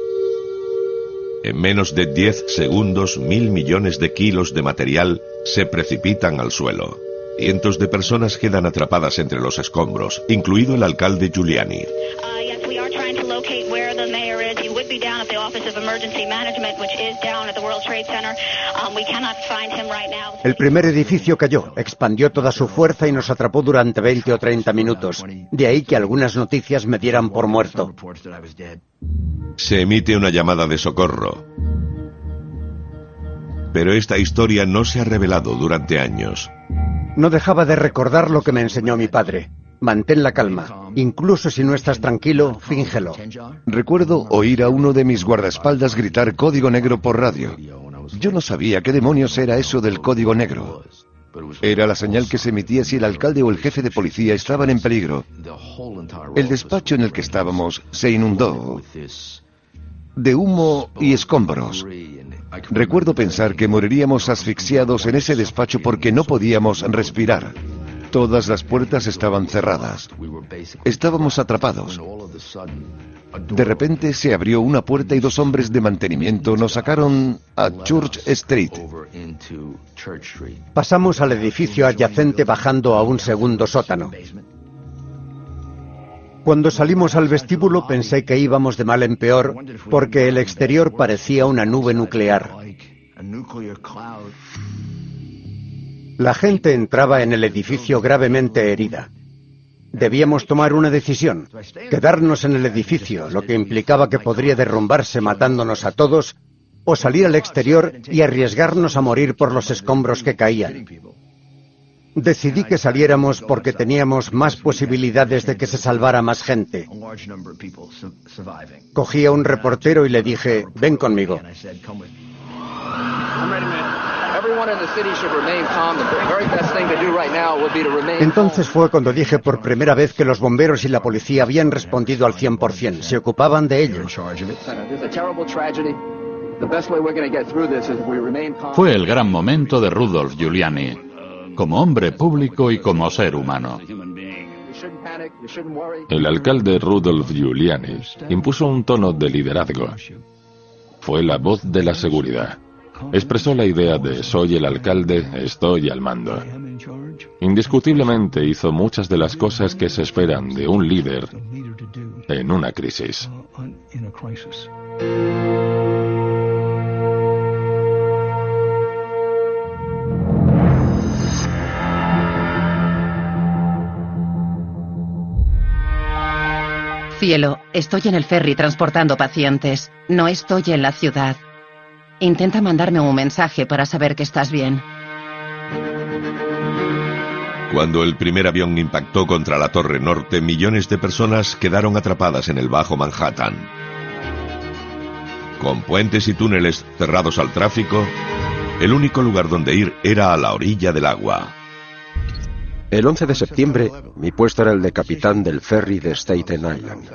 En menos de 10 segundos, 1.000 millones de kilos de material se precipitan al suelo. Cientos de personas quedan atrapadas entre los escombros, incluido el alcalde Giuliani. El primer edificio cayó, expandió toda su fuerza y nos atrapó durante 20 o 30 minutos. De ahí que algunas noticias me dieran por muerto. Se emite una llamada de socorro. Pero esta historia no se ha revelado durante años. No dejaba de recordar lo que me enseñó mi padre. Mantén la calma. Incluso si no estás tranquilo, fíngelo. Recuerdo oír a uno de mis guardaespaldas gritar código negro por radio. Yo no sabía qué demonios era eso del código negro. Era la señal que se emitía si el alcalde o el jefe de policía estaban en peligro. El despacho en el que estábamos se inundó de humo y escombros. Recuerdo pensar que moriríamos asfixiados en ese despacho porque no podíamos respirar. Todas las puertas estaban cerradas. Estábamos atrapados. De repente se abrió una puerta y 2 hombres de mantenimiento nos sacaron a Church Street. Pasamos al edificio adyacente bajando a un segundo sótano. Cuando salimos al vestíbulo pensé que íbamos de mal en peor porque el exterior parecía una nube nuclear. La gente entraba en el edificio gravemente herida. Debíamos tomar una decisión, quedarnos en el edificio, lo que implicaba que podría derrumbarse matándonos a todos, o salir al exterior y arriesgarnos a morir por los escombros que caían. Decidí que saliéramos porque teníamos más posibilidades de que se salvara más gente. Cogí a un reportero y le dije, ven conmigo. Entonces fue cuando dije por primera vez que los bomberos y la policía habían respondido al 100%, se ocupaban de ello. Fue el gran momento de Rudolph Giuliani, como hombre público y como ser humano. El alcalde Rudolph Giuliani impuso un tono de liderazgo. Fue la voz de la seguridad. Expresó la idea de soy el alcalde, estoy al mando. Indiscutiblemente hizo muchas de las cosas que se esperan de un líder en una crisis. Cielo, estoy en el ferry transportando pacientes. No estoy en la ciudad. Intenta mandarme un mensaje para saber que estás bien. Cuando el primer avión impactó contra la Torre Norte, millones de personas quedaron atrapadas en el Bajo Manhattan. Con puentes y túneles cerrados al tráfico, el único lugar donde ir era a la orilla del agua. El 11 de septiembre, mi puesto era el de capitán del ferry de Staten Island.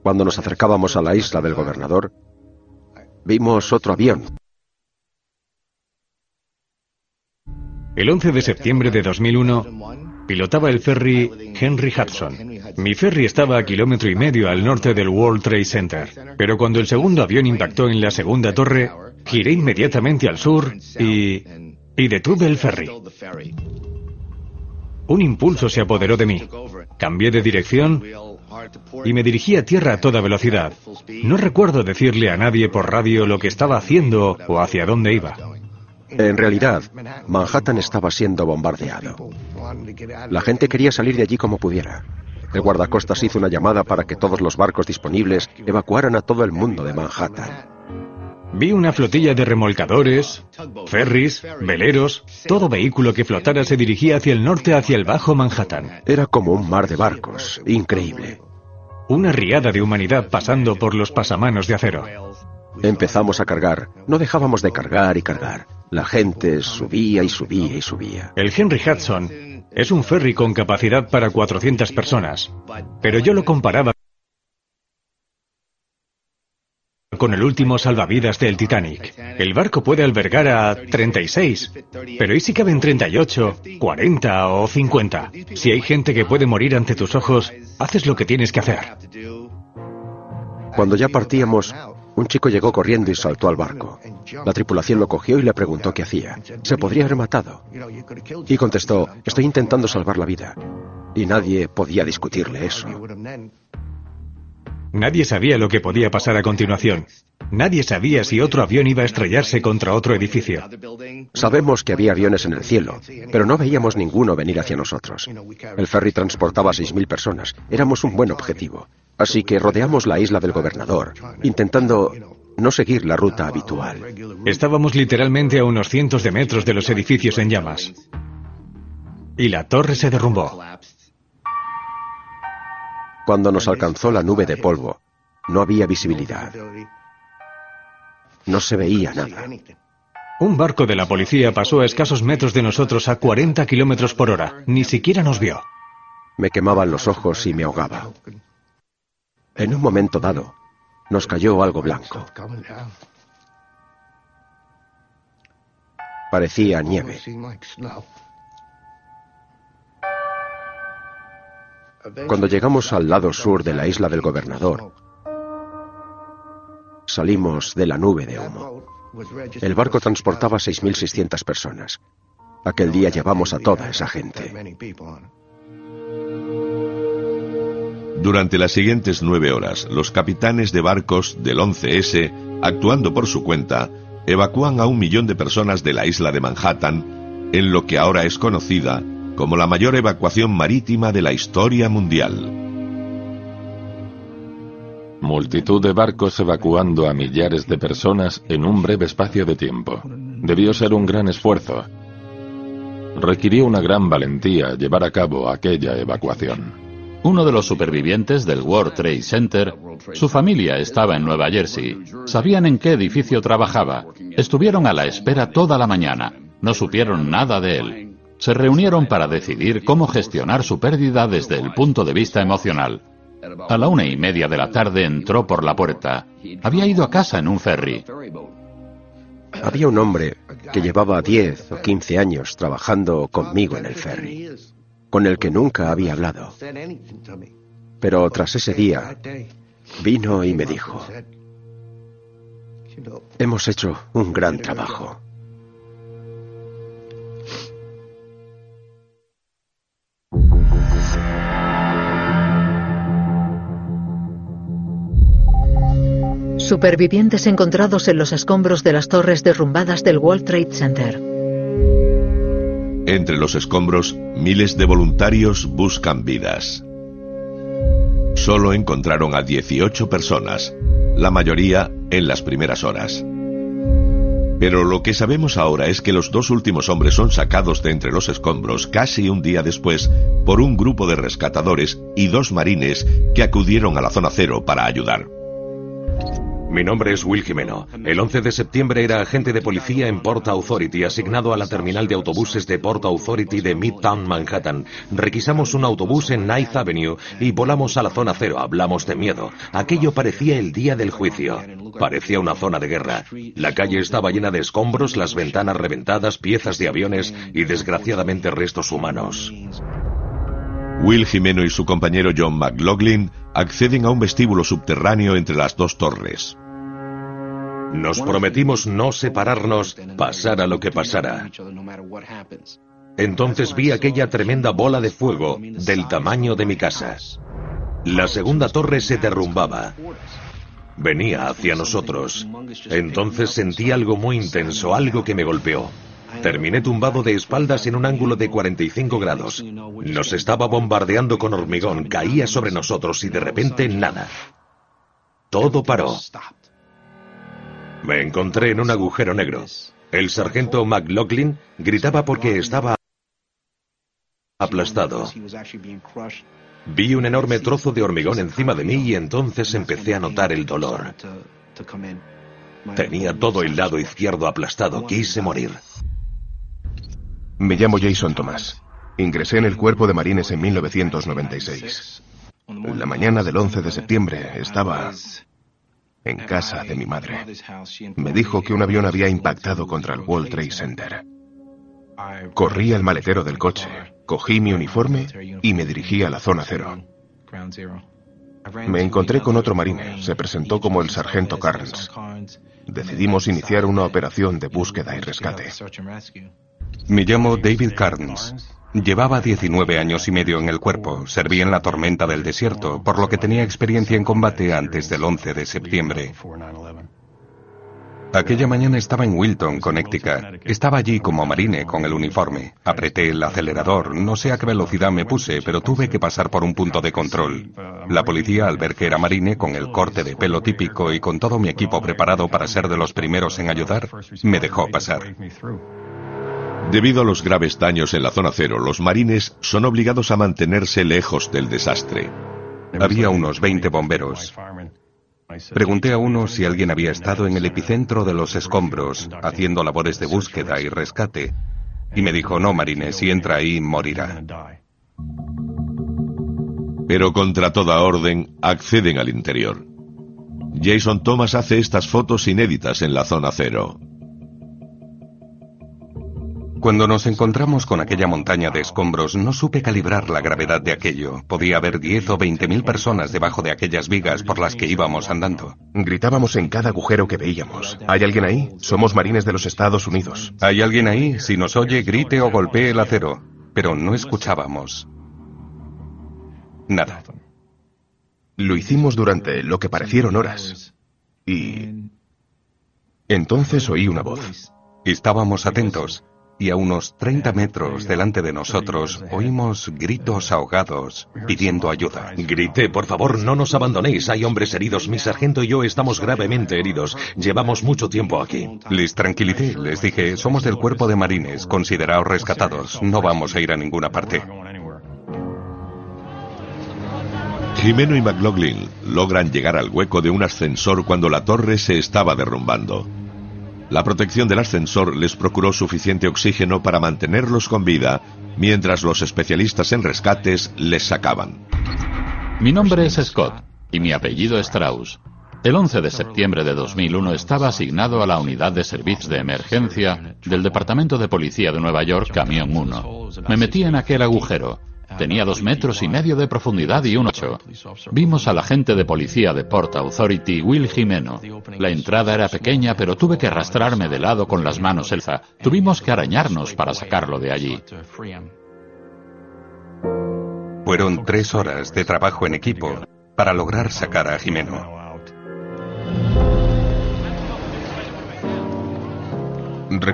Cuando nos acercábamos a la isla del gobernador, vimos otro avión. El 11 de septiembre de 2001, pilotaba el ferry Henry Hudson. Mi ferry estaba a 1,5 kilómetros al norte del World Trade Center. Pero cuando el segundo avión impactó en la segunda torre, giré inmediatamente al sur y detuve el ferry. Un impulso se apoderó de mí. Cambié de dirección y me dirigí a tierra a toda velocidad. No recuerdo decirle a nadie por radio lo que estaba haciendo o hacia dónde iba. En realidad, Manhattan estaba siendo bombardeado. La gente quería salir de allí como pudiera. El guardacostas hizo una llamada para que todos los barcos disponibles evacuaran a todo el mundo de Manhattan. Vi una flotilla de remolcadores, ferries, veleros. Todo vehículo que flotara se dirigía hacia el norte, hacia el Bajo Manhattan. Era como un mar de barcos. Increíble. Una riada de humanidad pasando por los pasamanos de acero. Empezamos a cargar. No dejábamos de cargar y cargar. La gente subía y subía y subía. El Henry Hudson es un ferry con capacidad para 400 personas. Pero yo lo comparaba con el último salvavidas del Titanic. El barco puede albergar a 36, pero ¿y si caben 38, 40 o 50? Si hay gente que puede morir ante tus ojos, haces lo que tienes que hacer. Cuando ya partíamos, un chico llegó corriendo y saltó al barco. La tripulación lo cogió y le preguntó qué hacía. Se podría haber matado. Y contestó, estoy intentando salvar la vida. Y nadie podía discutirle eso. Nadie sabía lo que podía pasar a continuación. Nadie sabía si otro avión iba a estrellarse contra otro edificio. Sabemos que había aviones en el cielo, pero no veíamos ninguno venir hacia nosotros. El ferry transportaba 6.000 personas. Éramos un buen objetivo. Así que rodeamos la isla del Gobernador, intentando no seguir la ruta habitual. Estábamos literalmente a unos cientos de metros de los edificios en llamas. Y la torre se derrumbó. Cuando nos alcanzó la nube de polvo, no había visibilidad. No se veía nada. Un barco de la policía pasó a escasos metros de nosotros a 40 kilómetros por hora. Ni siquiera nos vio. Me quemaban los ojos y me ahogaba. En un momento dado, nos cayó algo blanco. Parecía nieve. Cuando llegamos al lado sur de la isla del Gobernador, salimos de la nube de humo. El barco transportaba 6.600 personas. Aquel día llevamos a toda esa gente. Durante las siguientes 9 horas, los capitanes de barcos del 11S, actuando por su cuenta, evacúan a 1 millón de personas de la isla de Manhattan, en lo que ahora es conocida como la mayor evacuación marítima de la historia mundial. Multitud de barcos evacuando a millares de personas en un breve espacio de tiempo. Debió ser un gran esfuerzo. Requirió una gran valentía llevar a cabo aquella evacuación. Uno de los supervivientes del World Trade Center, su familia estaba en Nueva Jersey. Sabían en qué edificio trabajaba. Estuvieron a la espera toda la mañana. No supieron nada de él. Se reunieron para decidir cómo gestionar su pérdida desde el punto de vista emocional. A la 1:30 de la tarde entró por la puerta. Había ido a casa en un ferry. Había un hombre que llevaba 10 o 15 años trabajando conmigo en el ferry, con el que nunca había hablado. Pero tras ese día, vino y me dijo, hemos hecho un gran trabajo. Supervivientes encontrados en los escombros de las torres derrumbadas del World Trade Center. Entre los escombros, miles de voluntarios buscan vidas. Solo encontraron a 18 personas, la mayoría en las primeras horas. Pero lo que sabemos ahora es que los 2 últimos hombres son sacados de entre los escombros casi un día después por un grupo de rescatadores y 2 marines que acudieron a la zona cero para ayudar. Mi nombre es Will Jimeno. El 11 de septiembre era agente de policía en Port Authority, asignado a la terminal de autobuses de Port Authority de Midtown Manhattan. Requisamos un autobús en Ninth Avenue y volamos a la zona cero. Hablamos de miedo. Aquello parecía el día del juicio. Parecía una zona de guerra. La calle estaba llena de escombros, las ventanas reventadas, piezas de aviones y desgraciadamente restos humanos. Will Jimeno y su compañero John McLaughlin acceden a un vestíbulo subterráneo entre las 2 torres. Nos prometimos no separarnos, pasara lo que pasara. Entonces vi aquella tremenda bola de fuego del tamaño de mi casa. La segunda torre se derrumbaba. Venía hacia nosotros. Entonces sentí algo muy intenso, algo que me golpeó. Terminé tumbado de espaldas en un ángulo de 45 grados. Nos estaba bombardeando con hormigón, caía sobre nosotros y de repente nada. Todo paró. Me encontré en un agujero negro. El sargento McLaughlin gritaba porque estaba aplastado. Vi un enorme trozo de hormigón encima de mí y entonces empecé a notar el dolor. Tenía todo el lado izquierdo aplastado. Quise morir. Me llamo Jason Thomas. Ingresé en el Cuerpo de Marines en 1996. La mañana del 11 de septiembre estaba en casa de mi madre. Me dijo que un avión había impactado contra el World Trade Center. Corrí al maletero del coche, cogí mi uniforme y me dirigí a la zona cero. Me encontré con otro marine. Se presentó como el sargento Carnes. Decidimos iniciar una operación de búsqueda y rescate. Me llamo David Carnes. Llevaba 19 años y medio en el cuerpo. Serví en la tormenta del desierto, por lo que tenía experiencia en combate antes del 11 de septiembre. Aquella mañana estaba en Wilton, Connecticut. Estaba allí como marine con el uniforme. Apreté el acelerador, no sé a qué velocidad me puse, pero tuve que pasar por un punto de control. La policía, al ver que era marine, con el corte de pelo típico y con todo mi equipo preparado para ser de los primeros en ayudar, me dejó pasar. Debido a los graves daños en la zona cero, los marines son obligados a mantenerse lejos del desastre. Había unos 20 bomberos. Pregunté a uno si alguien había estado en el epicentro de los escombros, haciendo labores de búsqueda y rescate, y me dijo, no, marine, si entra ahí, morirá. Pero contra toda orden, acceden al interior. Jason Thomas hace estas fotos inéditas en la zona cero. Cuando nos encontramos con aquella montaña de escombros, no supe calibrar la gravedad de aquello. Podía haber 10 o 20.000 personas debajo de aquellas vigas por las que íbamos andando. Gritábamos en cada agujero que veíamos. ¿Hay alguien ahí? Somos marines de los Estados Unidos. ¿Hay alguien ahí? Si nos oye, grite o golpee el acero. Pero no escuchábamos nada. Lo hicimos durante lo que parecieron horas. Y entonces oí una voz. Estábamos atentos. Y a unos 30 metros delante de nosotros oímos gritos ahogados pidiendo ayuda. Grité, por favor, no nos abandonéis, hay hombres heridos, mi sargento y yo estamos gravemente heridos, llevamos mucho tiempo aquí. Les tranquilicé, les dije, somos del cuerpo de marines, consideraos rescatados, no vamos a ir a ninguna parte. Jimeno y McLaughlin logran llegar al hueco de un ascensor cuando la torre se estaba derrumbando. La protección del ascensor les procuró suficiente oxígeno para mantenerlos con vida, mientras los especialistas en rescates les sacaban. Mi nombre es Scott y mi apellido es Strauss. El 11 de septiembre de 2001 estaba asignado a la unidad de servicios de emergencia del Departamento de Policía de Nueva York, Camión 1. Me metí en aquel agujero. Tenía 2,5 metros de profundidad y un 8. Vimos al agente de policía de Port Authority, Will Jimeno. La entrada era pequeña, pero tuve que arrastrarme de lado con las manos elza. Tuvimos que arañarnos para sacarlo de allí. Fueron 3 horas de trabajo en equipo para lograr sacar a Jimeno.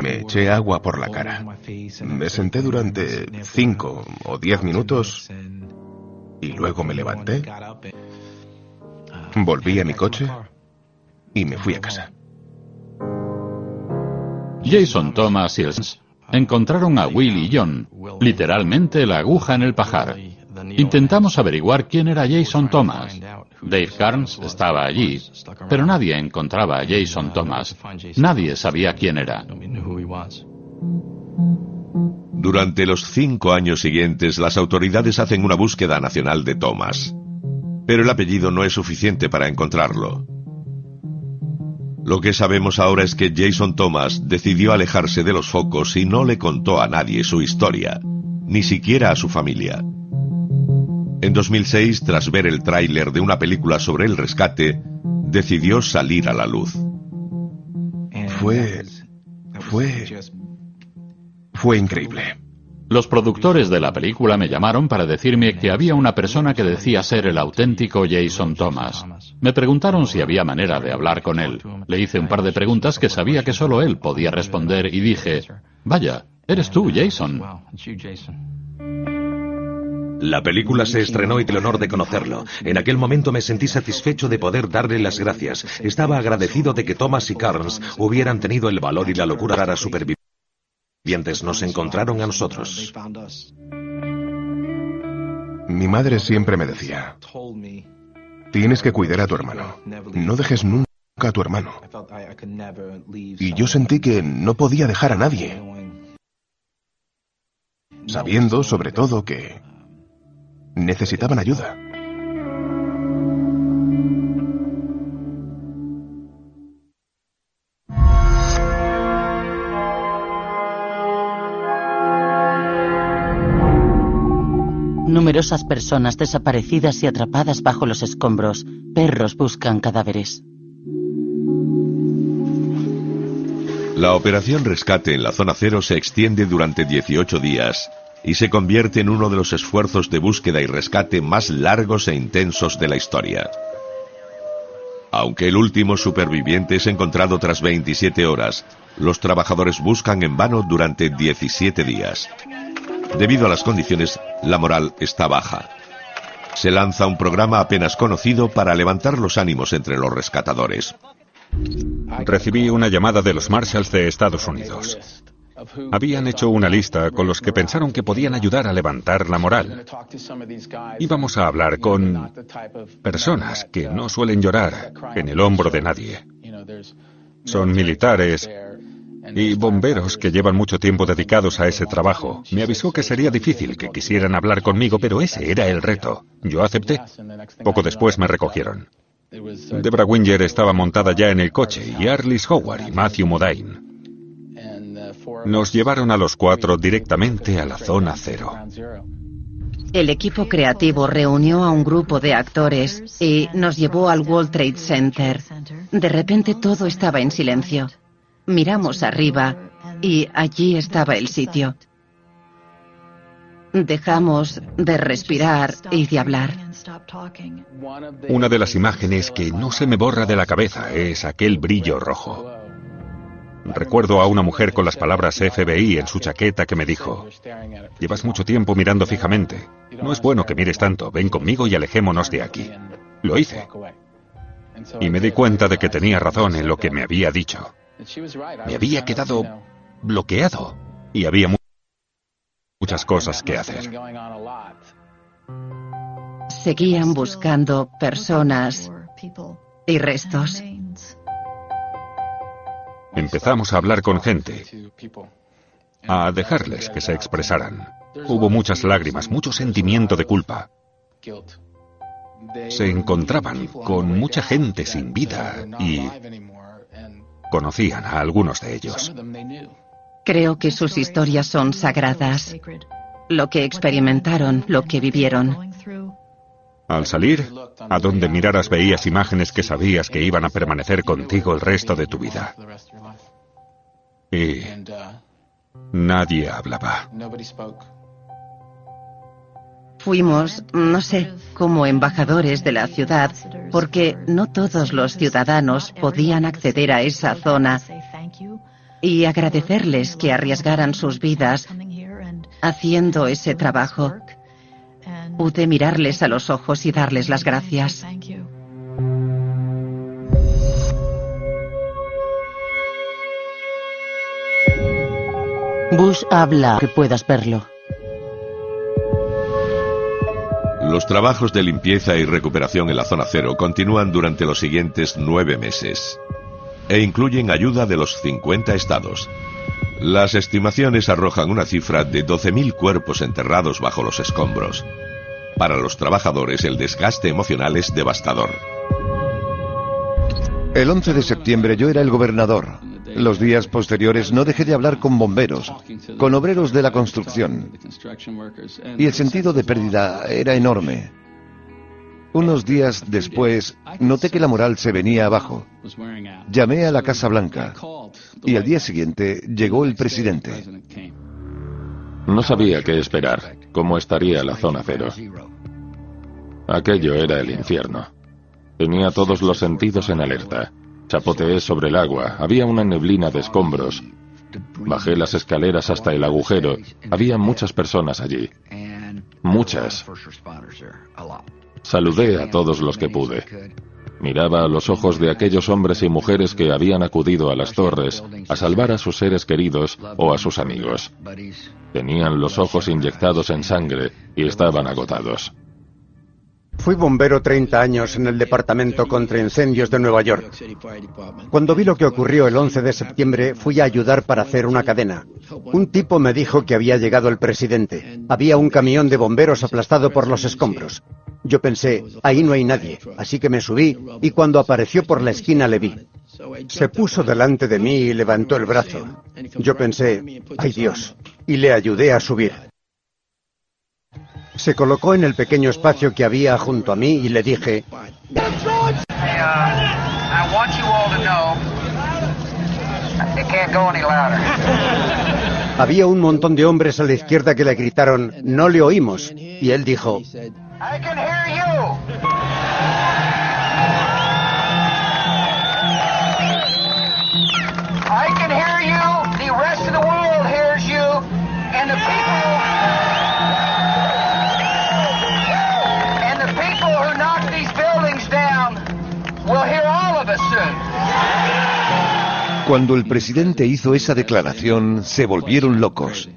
Me eché agua por la cara. Me senté durante 5 o 10 minutos y luego me levanté, volví a mi coche y me fui a casa. Jason Thomas y Sens encontraron a Will y John, literalmente la aguja en el pajar. Intentamos averiguar quién era Jason Thomas. Dave Carnes estaba allí, pero nadie encontraba a Jason Thomas. Nadie sabía quién era. Durante los 5 años siguientes, las autoridades hacen una búsqueda nacional de Thomas. Pero el apellido no es suficiente para encontrarlo. Lo que sabemos ahora es que Jason Thomas decidió alejarse de los focos y no le contó a nadie su historia, ni siquiera a su familia. En 2006, tras ver el tráiler de una película sobre el rescate, decidió salir a la luz. Fue increíble. Los productores de la película me llamaron para decirme que había una persona que decía ser el auténtico Jason Thomas. Me preguntaron si había manera de hablar con él. Le hice un par de preguntas que sabía que solo él podía responder y dije, vaya, eres tú, Jason. La película se estrenó y tuve el honor de conocerlo. En aquel momento me sentí satisfecho de poder darle las gracias. Estaba agradecido de que Thomas y Carnes hubieran tenido el valor y la locura para supervivientes. Nos encontraron a nosotros. Mi madre siempre me decía, tienes que cuidar a tu hermano. No dejes nunca a tu hermano. Y yo sentí que no podía dejar a nadie. Sabiendo, sobre todo, que necesitaban ayuda. Numerosas personas desaparecidas y atrapadas bajo los escombros. Perros buscan cadáveres. La operación rescate en la zona cero se extiende durante 18 días y se convierte en uno de los esfuerzos de búsqueda y rescate más largos e intensos de la historia. Aunque el último superviviente es encontrado tras 27 horas, los trabajadores buscan en vano durante 17 días. Debido a las condiciones, la moral está baja. Se lanza un programa apenas conocido para levantar los ánimos entre los rescatadores. Recibí una llamada de los Marshalls de Estados Unidos. Habían hecho una lista con los que pensaron que podían ayudar a levantar la moral. Íbamos a hablar con personas que no suelen llorar en el hombro de nadie. Son militares y bomberos que llevan mucho tiempo dedicados a ese trabajo. Me avisó que sería difícil que quisieran hablar conmigo, pero ese era el reto. Yo acepté. Poco después me recogieron. Debra Winger estaba montada ya en el coche y Arliss Howard y Matthew Modine. Nos llevaron a los 4 directamente a la zona cero. El equipo creativo reunió a un grupo de actores y nos llevó al World Trade Center. De repente todo estaba en silencio. Miramos arriba y allí estaba el sitio. Dejamos de respirar y de hablar. Una de las imágenes que no se me borra de la cabeza es aquel brillo rojo. Recuerdo a una mujer con las palabras FBI en su chaqueta que me dijo: llevas mucho tiempo mirando fijamente. No es bueno que mires tanto. Ven conmigo y alejémonos de aquí. Lo hice. Y me di cuenta de que tenía razón en lo que me había dicho. Me había quedado bloqueado y había muchas cosas que hacer. Seguían buscando personas y restos. Empezamos a hablar con gente, a dejarles que se expresaran. Hubo muchas lágrimas, mucho sentimiento de culpa. Se encontraban con mucha gente sin vida y conocían a algunos de ellos. Creo que sus historias son sagradas. Lo que experimentaron, lo que vivieron. Al salir, a donde miraras veías imágenes que sabías que iban a permanecer contigo el resto de tu vida. Y nadie hablaba. Fuimos, no sé, como embajadores de la ciudad, porque no todos los ciudadanos podían acceder a esa zona, y agradecerles que arriesgaran sus vidas haciendo ese trabajo. Pude mirarles a los ojos y darles las gracias. Bush habla, que puedas verlo. Los trabajos de limpieza y recuperación en la zona cero continúan durante los siguientes 9 meses e incluyen ayuda de los 50 estados. Las estimaciones arrojan una cifra de 12.000 cuerpos enterrados bajo los escombros. Para los trabajadores, el desgaste emocional es devastador. El 11 de septiembre yo era el gobernador. Los días posteriores no dejé de hablar con bomberos, con obreros de la construcción. Y el sentido de pérdida era enorme. Unos días después, noté que la moral se venía abajo. Llamé a la Casa Blanca y al día siguiente llegó el presidente. No sabía qué esperar, cómo estaría la zona cero. Aquello era el infierno. Tenía todos los sentidos en alerta. Chapoteé sobre el agua, había una neblina de escombros. Bajé las escaleras hasta el agujero. Había muchas personas allí. Muchas. Saludé a todos los que pude. Miraba a los ojos de aquellos hombres y mujeres que habían acudido a las torres a salvar a sus seres queridos o a sus amigos. Tenían los ojos inyectados en sangre y estaban agotados. Fui bombero 30 años en el Departamento contra Incendios de Nueva York. Cuando vi lo que ocurrió el 11 de septiembre, fui a ayudar para hacer una cadena. Un tipo me dijo que había llegado el presidente. Había un camión de bomberos aplastado por los escombros. Yo pensé, ahí no hay nadie, así que me subí y cuando apareció por la esquina le vi. Se puso delante de mí y levantó el brazo. Yo pensé, ¡ay Dios!, y le ayudé a subir. Se colocó en el pequeño espacio que había junto a mí y le dije: Había un montón de hombres a la izquierda que le gritaron: no le oímos. Y él dijo: I can hear you, the rest of the world hears you, and the people who knock these buildings down will hear all of us soon. Cuando el presidente hizo esa declaración, se volvieron locos.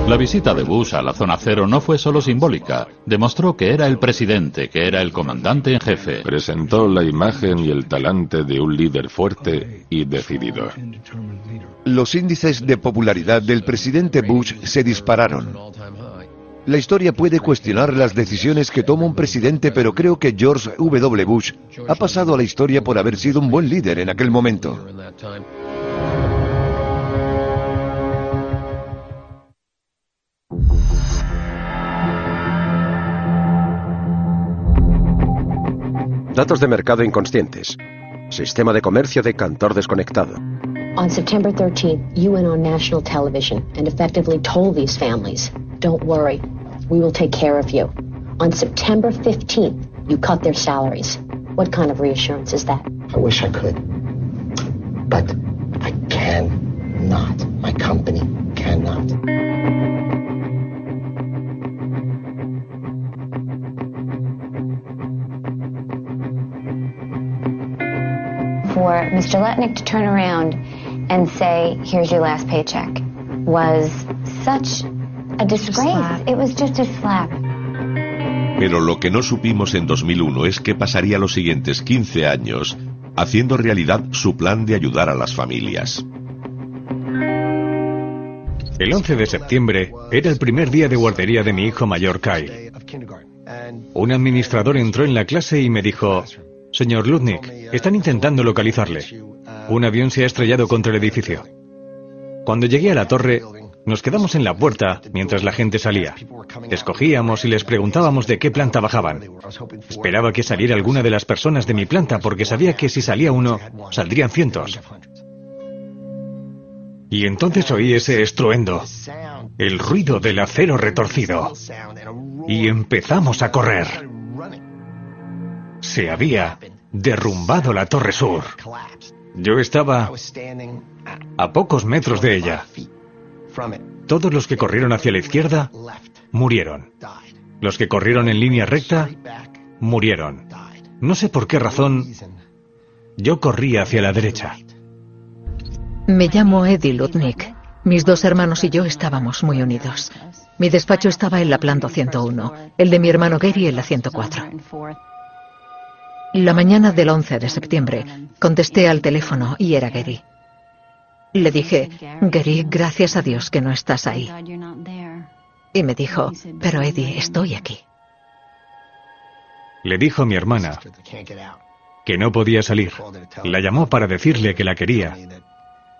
La visita de Bush a la zona cero no fue solo simbólica, demostró que era el presidente, que era el comandante en jefe. Presentó la imagen y el talante de un líder fuerte y decidido. Los índices de popularidad del presidente Bush se dispararon. La historia puede cuestionar las decisiones que toma un presidente, pero creo que George W. Bush ha pasado a la historia por haber sido un buen líder en aquel momento. Datos de mercado inconscientes. Sistema de comercio de cantor desconectado. On September 13th, you went on national television and effectively told these families, don't worry, we will take care of you. On September 15th, you cut their salaries. What kind of reassurance is that? I wish I could, but I cannot. My company cannot. For Mr. Letnick to turn around and say, here's your last paycheck, was such a disgrace. It was just a slap. Pero lo que no supimos en 2001 es qué pasaría los siguientes 15 años haciendo realidad su plan de ayudar a las familias. El 11 de septiembre era el primer día de guardería de mi hijo mayor, Kyle. Un administrador entró en la clase y me dijo: Señor Lutnick, están intentando localizarle. Un avión se ha estrellado contra el edificio. Cuando llegué a la torre, nos quedamos en la puerta mientras la gente salía. Escogíamos y les preguntábamos de qué planta bajaban. Esperaba que saliera alguna de las personas de mi planta porque sabía que si salía uno, saldrían cientos. Y entonces oí ese estruendo, el ruido del acero retorcido. Y empezamos a correr. Se había derrumbado la Torre Sur. Yo estaba a pocos metros de ella. Todos los que corrieron hacia la izquierda murieron. Los que corrieron en línea recta murieron. No sé por qué razón yo corría hacia la derecha. Me llamo Eddie Lutnick. Mis dos hermanos y yo estábamos muy unidos. Mi despacho estaba en la planta 101, el de mi hermano Gary en la 104. La mañana del 11 de septiembre contesté al teléfono y era Gary. Le dije: Gary, gracias a Dios que no estás ahí. Y me dijo: pero Eddie, estoy aquí. Le dijo a mi hermana que no podía salir. La llamó para decirle que la quería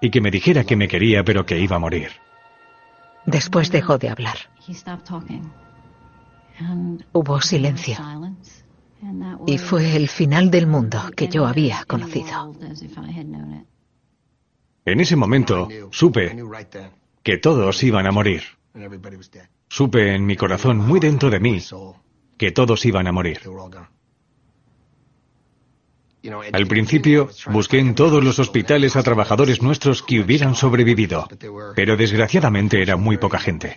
y que me dijera que me quería pero que iba a morir. Después dejó de hablar. Hubo silencio. Y fue el final del mundo que yo había conocido. En ese momento supe que todos iban a morir. Supe en mi corazón, muy dentro de mí, que todos iban a morir. Al principio busqué en todos los hospitales a trabajadores nuestros que hubieran sobrevivido, pero desgraciadamente era muy poca gente.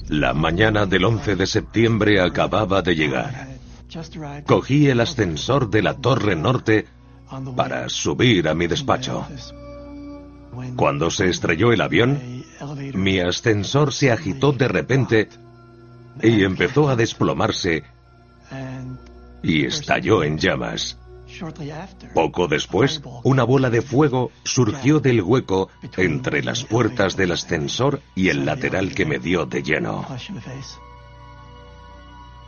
La mañana del 11 de septiembre acababa de llegar. Cogí el ascensor de la Torre Norte para subir a mi despacho. Cuando se estrelló el avión, mi ascensor se agitó de repente y empezó a desplomarse y estalló en llamas. Poco después, una bola de fuego surgió del hueco entre las puertas del ascensor y el lateral que me dio de lleno.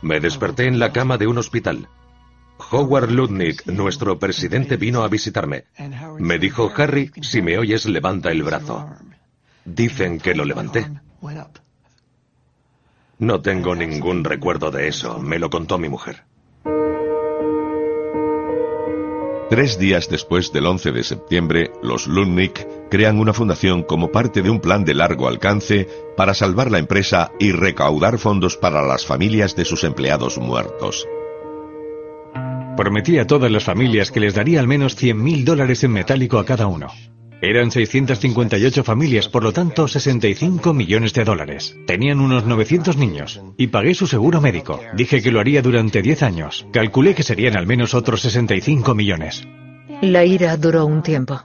Me desperté en la cama de un hospital. Howard Lutnick, nuestro presidente, vino a visitarme. Me dijo, Harry, si me oyes, levanta el brazo. Dicen que lo levanté. No tengo ningún recuerdo de eso, me lo contó mi mujer. 3 días después del 11 de septiembre, los Lutnick crean una fundación como parte de un plan de largo alcance para salvar la empresa y recaudar fondos para las familias de sus empleados muertos. Prometí a todas las familias que les daría al menos $100.000 en metálico a cada uno. Eran 658 familias, por lo tanto, $65 millones. Tenían unos 900 niños, y pagué su seguro médico. Dije que lo haría durante 10 años. Calculé que serían al menos otros 65 millones. La ira duró un tiempo.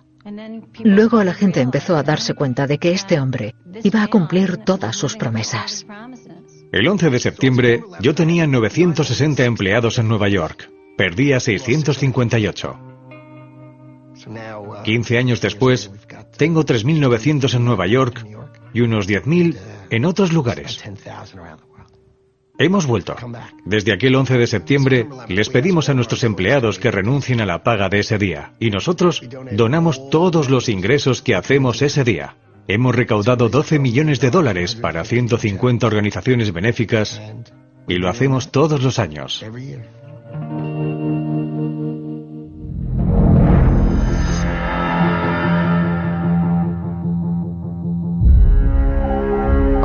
Luego la gente empezó a darse cuenta de que este hombre iba a cumplir todas sus promesas. El 11 de septiembre, yo tenía 960 empleados en Nueva York. Perdí a 658. 15 años después, tengo 3.900 en Nueva York y unos 10.000 en otros lugares. Hemos vuelto. Desde aquel 11 de septiembre, les pedimos a nuestros empleados que renuncien a la paga de ese día, y nosotros donamos todos los ingresos que hacemos ese día. Hemos recaudado $12 millones para 150 organizaciones benéficas, y lo hacemos todos los años.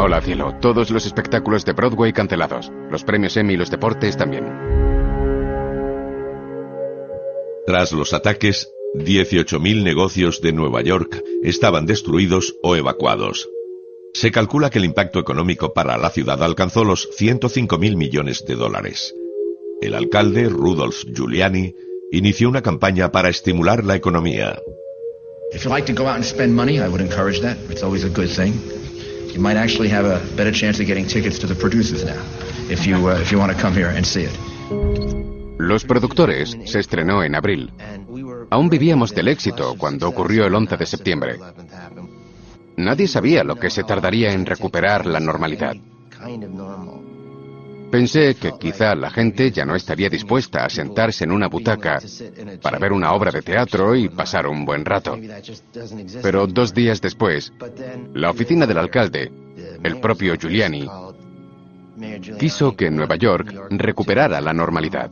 Hola, cielo. Todos los espectáculos de Broadway cancelados. Los premios Emmy y los deportes también. Tras los ataques, 18.000 negocios de Nueva York estaban destruidos o evacuados. Se calcula que el impacto económico para la ciudad alcanzó los $105.000 millones. El alcalde, Rudolph Giuliani, inició una campaña para estimular la economía. If you like to go out and spend money, I would encourage that. It's always a good thing. You might actually have a better chance of getting tickets to the producers now, if you want to come here and see it. Los Productores se estrenó en abril. Aún vivíamos del éxito cuando ocurrió el 11 de septiembre. Nadie sabía lo que se tardaría en recuperar la normalidad. Pensé que quizá la gente ya no estaría dispuesta a sentarse en una butaca para ver una obra de teatro y pasar un buen rato. Pero 2 días después, la oficina del alcalde, el propio Giuliani, quiso que Nueva York recuperara la normalidad.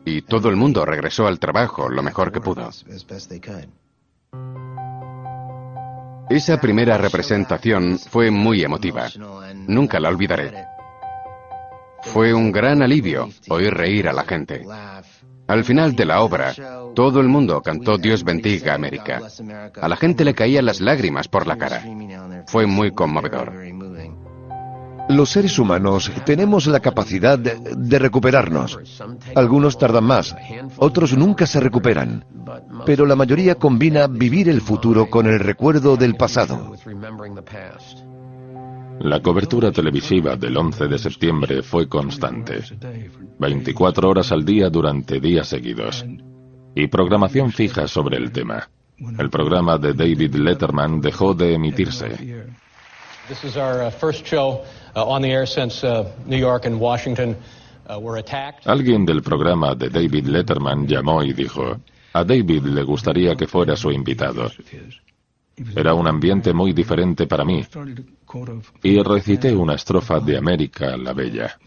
Y todo el mundo regresó al trabajo lo mejor que pudo. Esa primera representación fue muy emotiva. Nunca la olvidaré. Fue un gran alivio oír reír a la gente. Al final de la obra, todo el mundo cantó Dios bendiga América. A la gente le caían las lágrimas por la cara. Fue muy conmovedor. Los seres humanos tenemos la capacidad de recuperarnos. Algunos tardan más, otros nunca se recuperan. Pero la mayoría combina vivir el futuro con el recuerdo del pasado. La cobertura televisiva del 11 de septiembre fue constante. 24 horas al día durante días seguidos. Y programación fija sobre el tema. El programa de David Letterman dejó de emitirse. Alguien del programa de David Letterman llamó y dijo, a David le gustaría que fuera su invitado. Era un ambiente muy diferente para mí. Y recité una estrofa de América la Bella.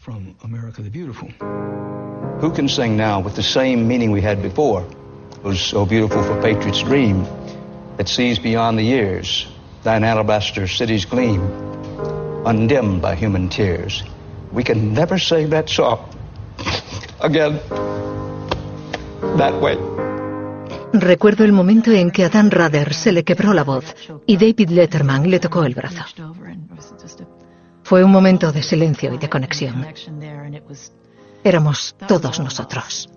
Who can sing now with the same meaning we had before? Who's so beautiful for patriot's dream that sees beyond the years thine alabaster city's gleam, undimmed by human tears. We can never sing that song again that way. Recuerdo el momento en que a Dan Rather se le quebró la voz y David Letterman le tocó el brazo. Fue un momento de silencio y de conexión. Éramos todos nosotros.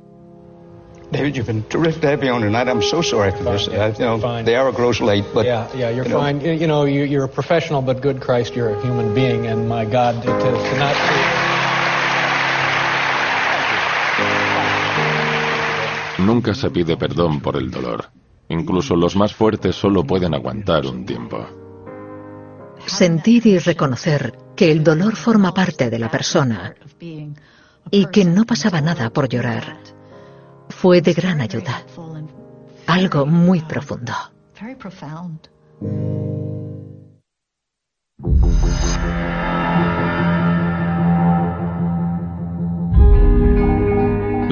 David, you've been terrific to have me on tonight. I'm so sorry for this. The hour grows late, but you're fine. You know, you're a professional, but good Christ, you're a human being, and my God, to not see. Nunca se pide perdón por el dolor. Incluso los más fuertes solo pueden aguantar un tiempo. Sentir y reconocer que el dolor forma parte de la persona y que no pasaba nada por llorar. Fue de gran ayuda. Algo muy profundo.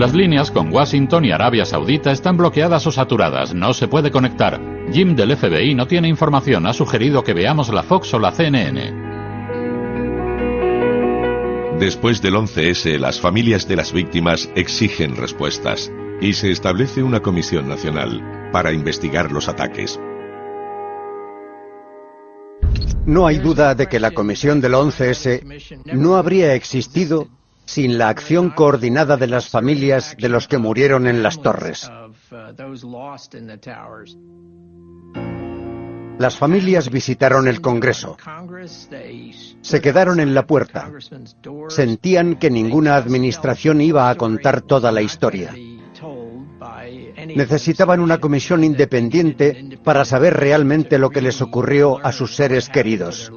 Las líneas con Washington y Arabia Saudita están bloqueadas o saturadas, no se puede conectar. Jim del FBI no tiene información, ha sugerido que veamos la Fox o la CNN. Después del 11S, las familias de las víctimas exigen respuestas y se establece una comisión nacional para investigar los ataques. No hay duda de que la comisión del 11S no habría existido sin la acción coordinada de las familias de los que murieron en las torres. Las familias visitaron el Congreso. Se quedaron en la puerta. Sentían que ninguna administración iba a contar toda la historia. Necesitaban una comisión independiente para saber realmente lo que les ocurrió a sus seres queridos.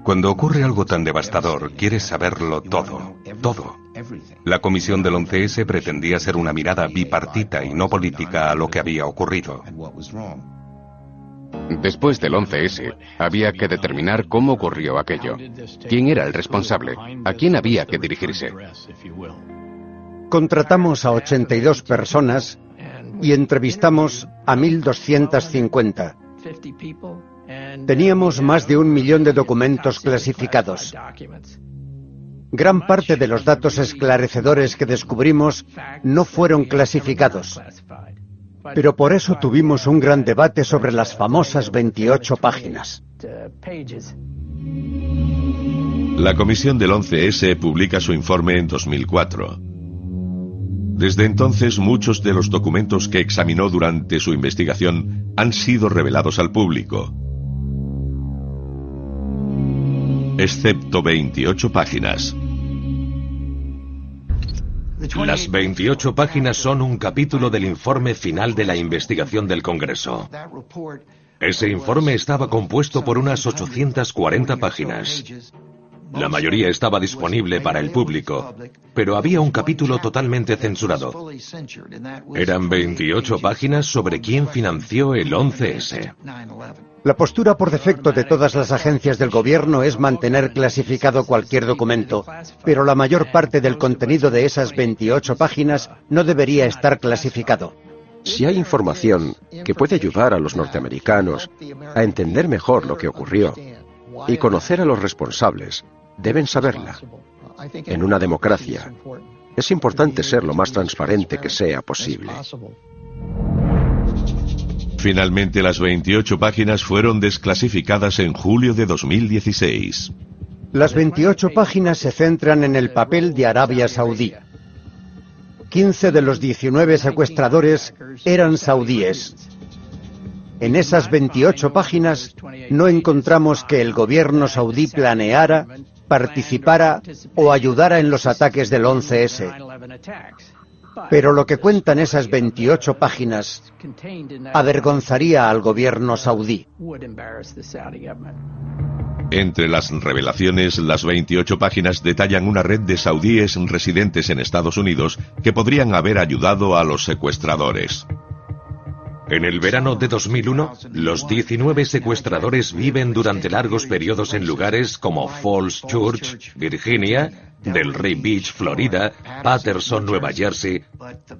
Cuando ocurre algo tan devastador, quieres saberlo todo, todo. La comisión del 11S pretendía ser una mirada bipartita y no política a lo que había ocurrido. Después del 11S, había que determinar cómo ocurrió aquello. ¿Quién era el responsable? ¿A quién había que dirigirse? Contratamos a 82 personas y entrevistamos a 1.250. Teníamos más de 1 millón de documentos clasificados. Gran parte de los datos esclarecedores que descubrimos no fueron clasificados. Pero por eso tuvimos un gran debate sobre las famosas 28 páginas. La comisión del 11S publica su informe en 2004. Desde entonces, muchos de los documentos que examinó durante su investigación han sido revelados al público, excepto 28 páginas. Las 28 páginas son un capítulo del informe final de la investigación del Congreso. Ese informe estaba compuesto por unas 840 páginas. La mayoría estaba disponible para el público, pero había un capítulo totalmente censurado. Eran 28 páginas sobre quién financió el 11S. La postura por defecto de todas las agencias del gobierno es mantener clasificado cualquier documento, pero la mayor parte del contenido de esas 28 páginas no debería estar clasificado. Si hay información que puede ayudar a los norteamericanos a entender mejor lo que ocurrió y conocer a los responsables, deben saberla. En una democracia, es importante ser lo más transparente que sea posible. Finalmente, las 28 páginas fueron desclasificadas en julio de 2016. Las 28 páginas se centran en el papel de Arabia Saudí. 15 de los 19 secuestradores eran saudíes. En esas 28 páginas no encontramos que el gobierno saudí planeara, participara o ayudara en los ataques del 11S. Pero lo que cuentan esas 28 páginas avergonzaría al gobierno saudí. Entre las revelaciones, las 28 páginas detallan una red de saudíes residentes en Estados Unidos que podrían haber ayudado a los secuestradores. En el verano de 2001, los 19 secuestradores viven durante largos periodos en lugares como Falls Church, Virginia, Delray Beach, Florida, Patterson, Nueva Jersey,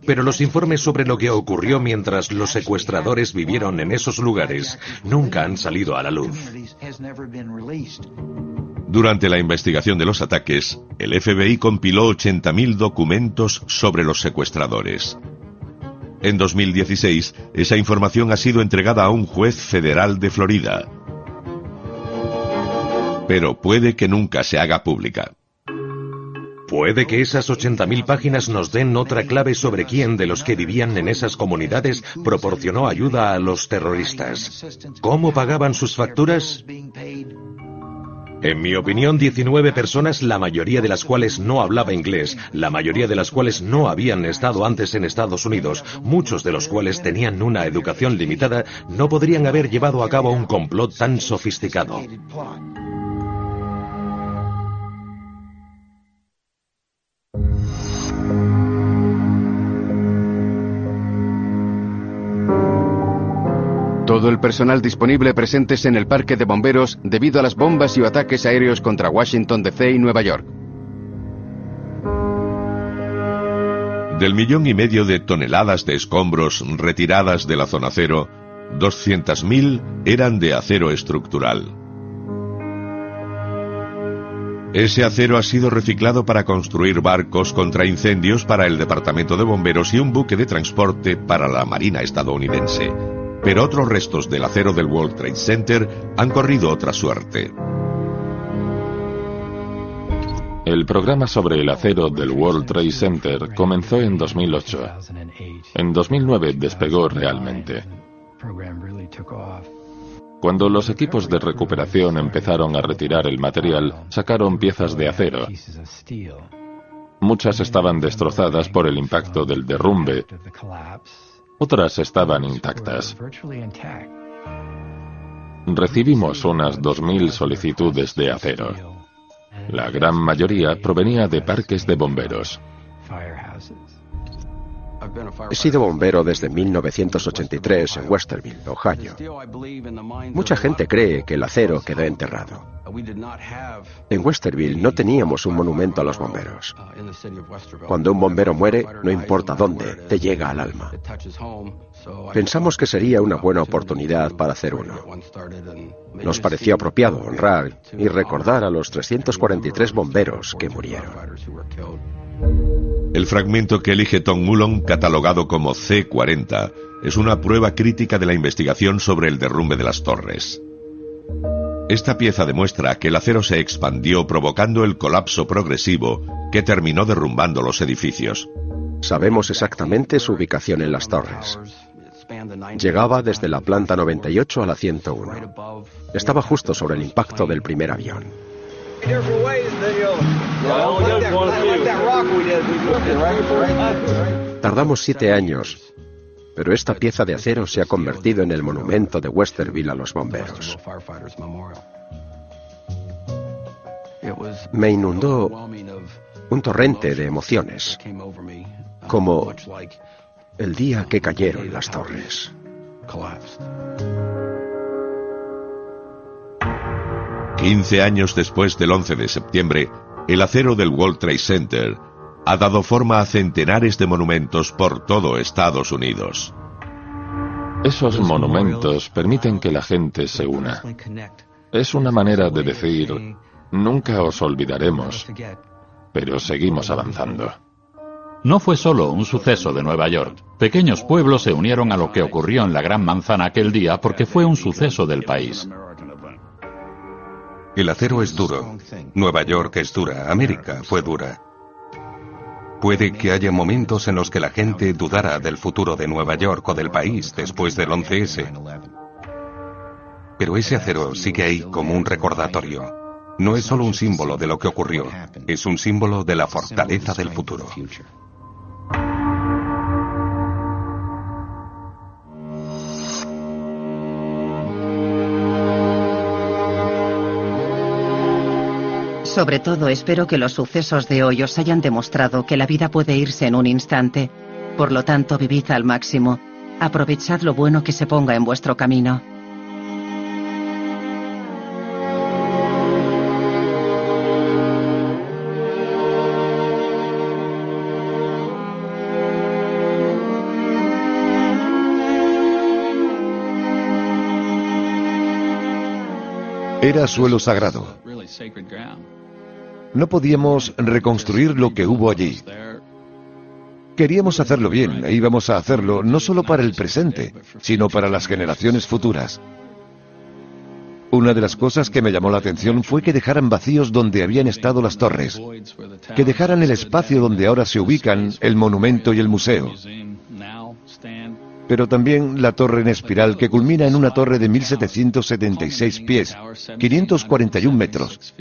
pero los informes sobre lo que ocurrió mientras los secuestradores vivieron en esos lugares nunca han salido a la luz. Durante la investigación de los ataques, el FBI compiló 80.000 documentos sobre los secuestradores. En 2016, esa información ha sido entregada a un juez federal de Florida. Pero puede que nunca se haga pública. Puede que esas 80.000 páginas nos den otra clave sobre quién de los que vivían en esas comunidades proporcionó ayuda a los terroristas. ¿Cómo pagaban sus facturas? En mi opinión, 19 personas, la mayoría de las cuales no hablaba inglés, la mayoría de las cuales no habían estado antes en Estados Unidos, muchos de los cuales tenían una educación limitada, no podrían haber llevado a cabo un complot tan sofisticado. todo el personal disponible presentes en el parque de bomberos debido a las bombas y ataques aéreos contra Washington, D.C. y Nueva York. Del 1,5 millones de toneladas de escombros retiradas de la zona cero, 200.000 eran de acero estructural. Ese acero ha sido reciclado para construir barcos contra incendios para el Departamento de Bomberos y un buque de transporte para la Marina estadounidense. Pero otros restos del acero del World Trade Center han corrido otra suerte. El programa sobre el acero del World Trade Center comenzó en 2008. En 2009 despegó realmente. Cuando los equipos de recuperación empezaron a retirar el material, sacaron piezas de acero. Muchas estaban destrozadas por el impacto del derrumbe. Otras estaban intactas. Recibimos unas 2.000 solicitudes de acero. La gran mayoría provenía de parques de bomberos. He sido bombero desde 1983 en Westerville, Ohio. Mucha gente cree que el acero quedó enterrado. En Westerville no teníamos un monumento a los bomberos. Cuando un bombero muere, no importa dónde, te llega al alma. Pensamos que sería una buena oportunidad para hacer uno. Nos pareció apropiado honrar y recordar a los 343 bomberos que murieron. El fragmento que elige Tom Mullen, catalogado como C-40, es una prueba crítica de la investigación sobre el derrumbe de las torres. Esta pieza demuestra que el acero se expandió provocando el colapso progresivo que terminó derrumbando los edificios. Sabemos exactamente su ubicación en las torres. Llegaba desde la planta 98 a la 101. Estaba justo sobre el impacto del primer avión. Tardamos 7 años, pero esta pieza de acero se ha convertido en el monumento de Westerville a los bomberos. Me inundó un torrente de emociones, como el día que cayeron las torres. 15 años después del 11 de septiembre, el acero del World Trade Center ha dado forma a centenares de monumentos por todo Estados Unidos. Esos monumentos permiten que la gente se una. Es una manera de decir, nunca os olvidaremos, pero seguimos avanzando. No fue solo un suceso de Nueva York. Pequeños pueblos se unieron a lo que ocurrió en la Gran Manzana aquel día porque fue un suceso del país. El acero es duro. Nueva York es dura. América fue dura. Puede que haya momentos en los que la gente dudara del futuro de Nueva York o del país después del 11S. Pero ese acero sigue ahí como un recordatorio. No es solo un símbolo de lo que ocurrió, es un símbolo de la fortaleza del futuro. Sobre todo espero que los sucesos de hoy os hayan demostrado que la vida puede irse en un instante. Por lo tanto, vivid al máximo. Aprovechad lo bueno que se ponga en vuestro camino. Era suelo sagrado. No podíamos reconstruir lo que hubo allí. Queríamos hacerlo bien e íbamos a hacerlo no solo para el presente, sino para las generaciones futuras. Una de las cosas que me llamó la atención fue que dejaran vacíos donde habían estado las torres, que dejaran el espacio donde ahora se ubican el monumento y el museo. Pero también la torre en espiral que culmina en una torre de 1.776 pies, 541 metros.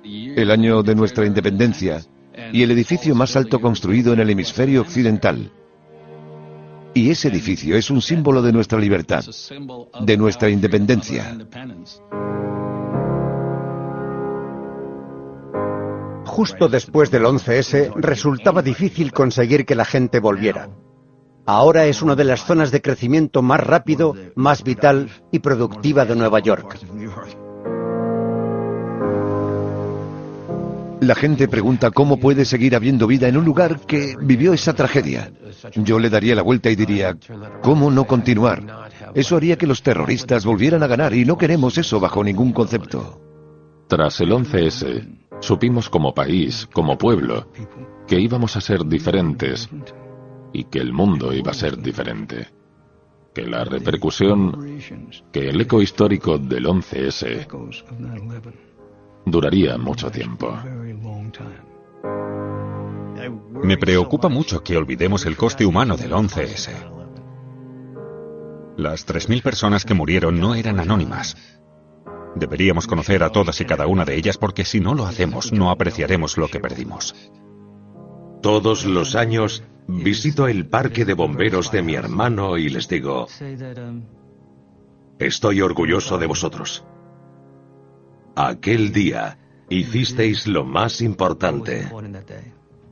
El año de nuestra independencia y el edificio más alto construido en el hemisferio occidental. Y ese edificio es un símbolo de nuestra libertad, de nuestra independencia. Justo después del 11S resultaba difícil conseguir que la gente volviera. Ahora es una de las zonas de crecimiento más rápido, más vital y productiva de Nueva York. La gente pregunta cómo puede seguir habiendo vida en un lugar que vivió esa tragedia. Yo le daría la vuelta y diría, ¿cómo no continuar? Eso haría que los terroristas volvieran a ganar y no queremos eso bajo ningún concepto. Tras el 11S, supimos como país, como pueblo, que íbamos a ser diferentes y que el mundo iba a ser diferente. Que la repercusión, que el eco histórico del 11S duraría mucho tiempo. Me preocupa mucho que olvidemos el coste humano del 11S. Las 3.000 personas que murieron no eran anónimas. Deberíamos conocer a todas y cada una de ellas porque si no lo hacemos, no apreciaremos lo que perdimos. Todos los años visito el parque de bomberos de mi hermano y les digo, estoy orgulloso de vosotros. Aquel día hicisteis lo más importante,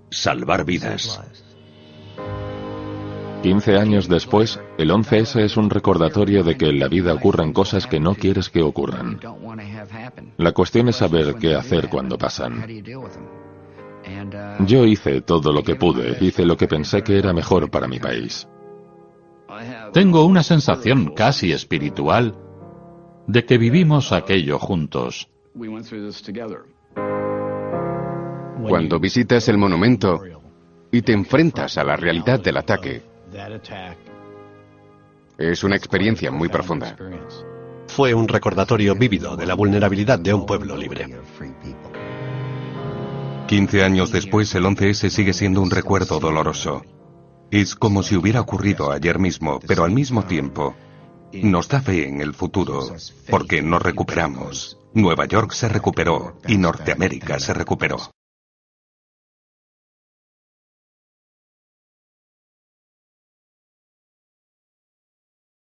salvar vidas. 15 años después, el 11S es un recordatorio de que en la vida ocurren cosas que no quieres que ocurran. La cuestión es saber qué hacer cuando pasan. Yo hice todo lo que pude, hice lo que pensé que era mejor para mi país. Tengo una sensación casi espiritual de que vivimos aquello juntos. Cuando visitas el monumento y te enfrentas a la realidad del ataque, es una experiencia muy profunda. Fue un recordatorio vívido de la vulnerabilidad de un pueblo libre. 15 años después, el 11S sigue siendo un recuerdo doloroso. Es como si hubiera ocurrido ayer mismo, pero al mismo tiempo nos da fe en el futuro, porque nos recuperamos. Nueva York se recuperó y Norteamérica se recuperó.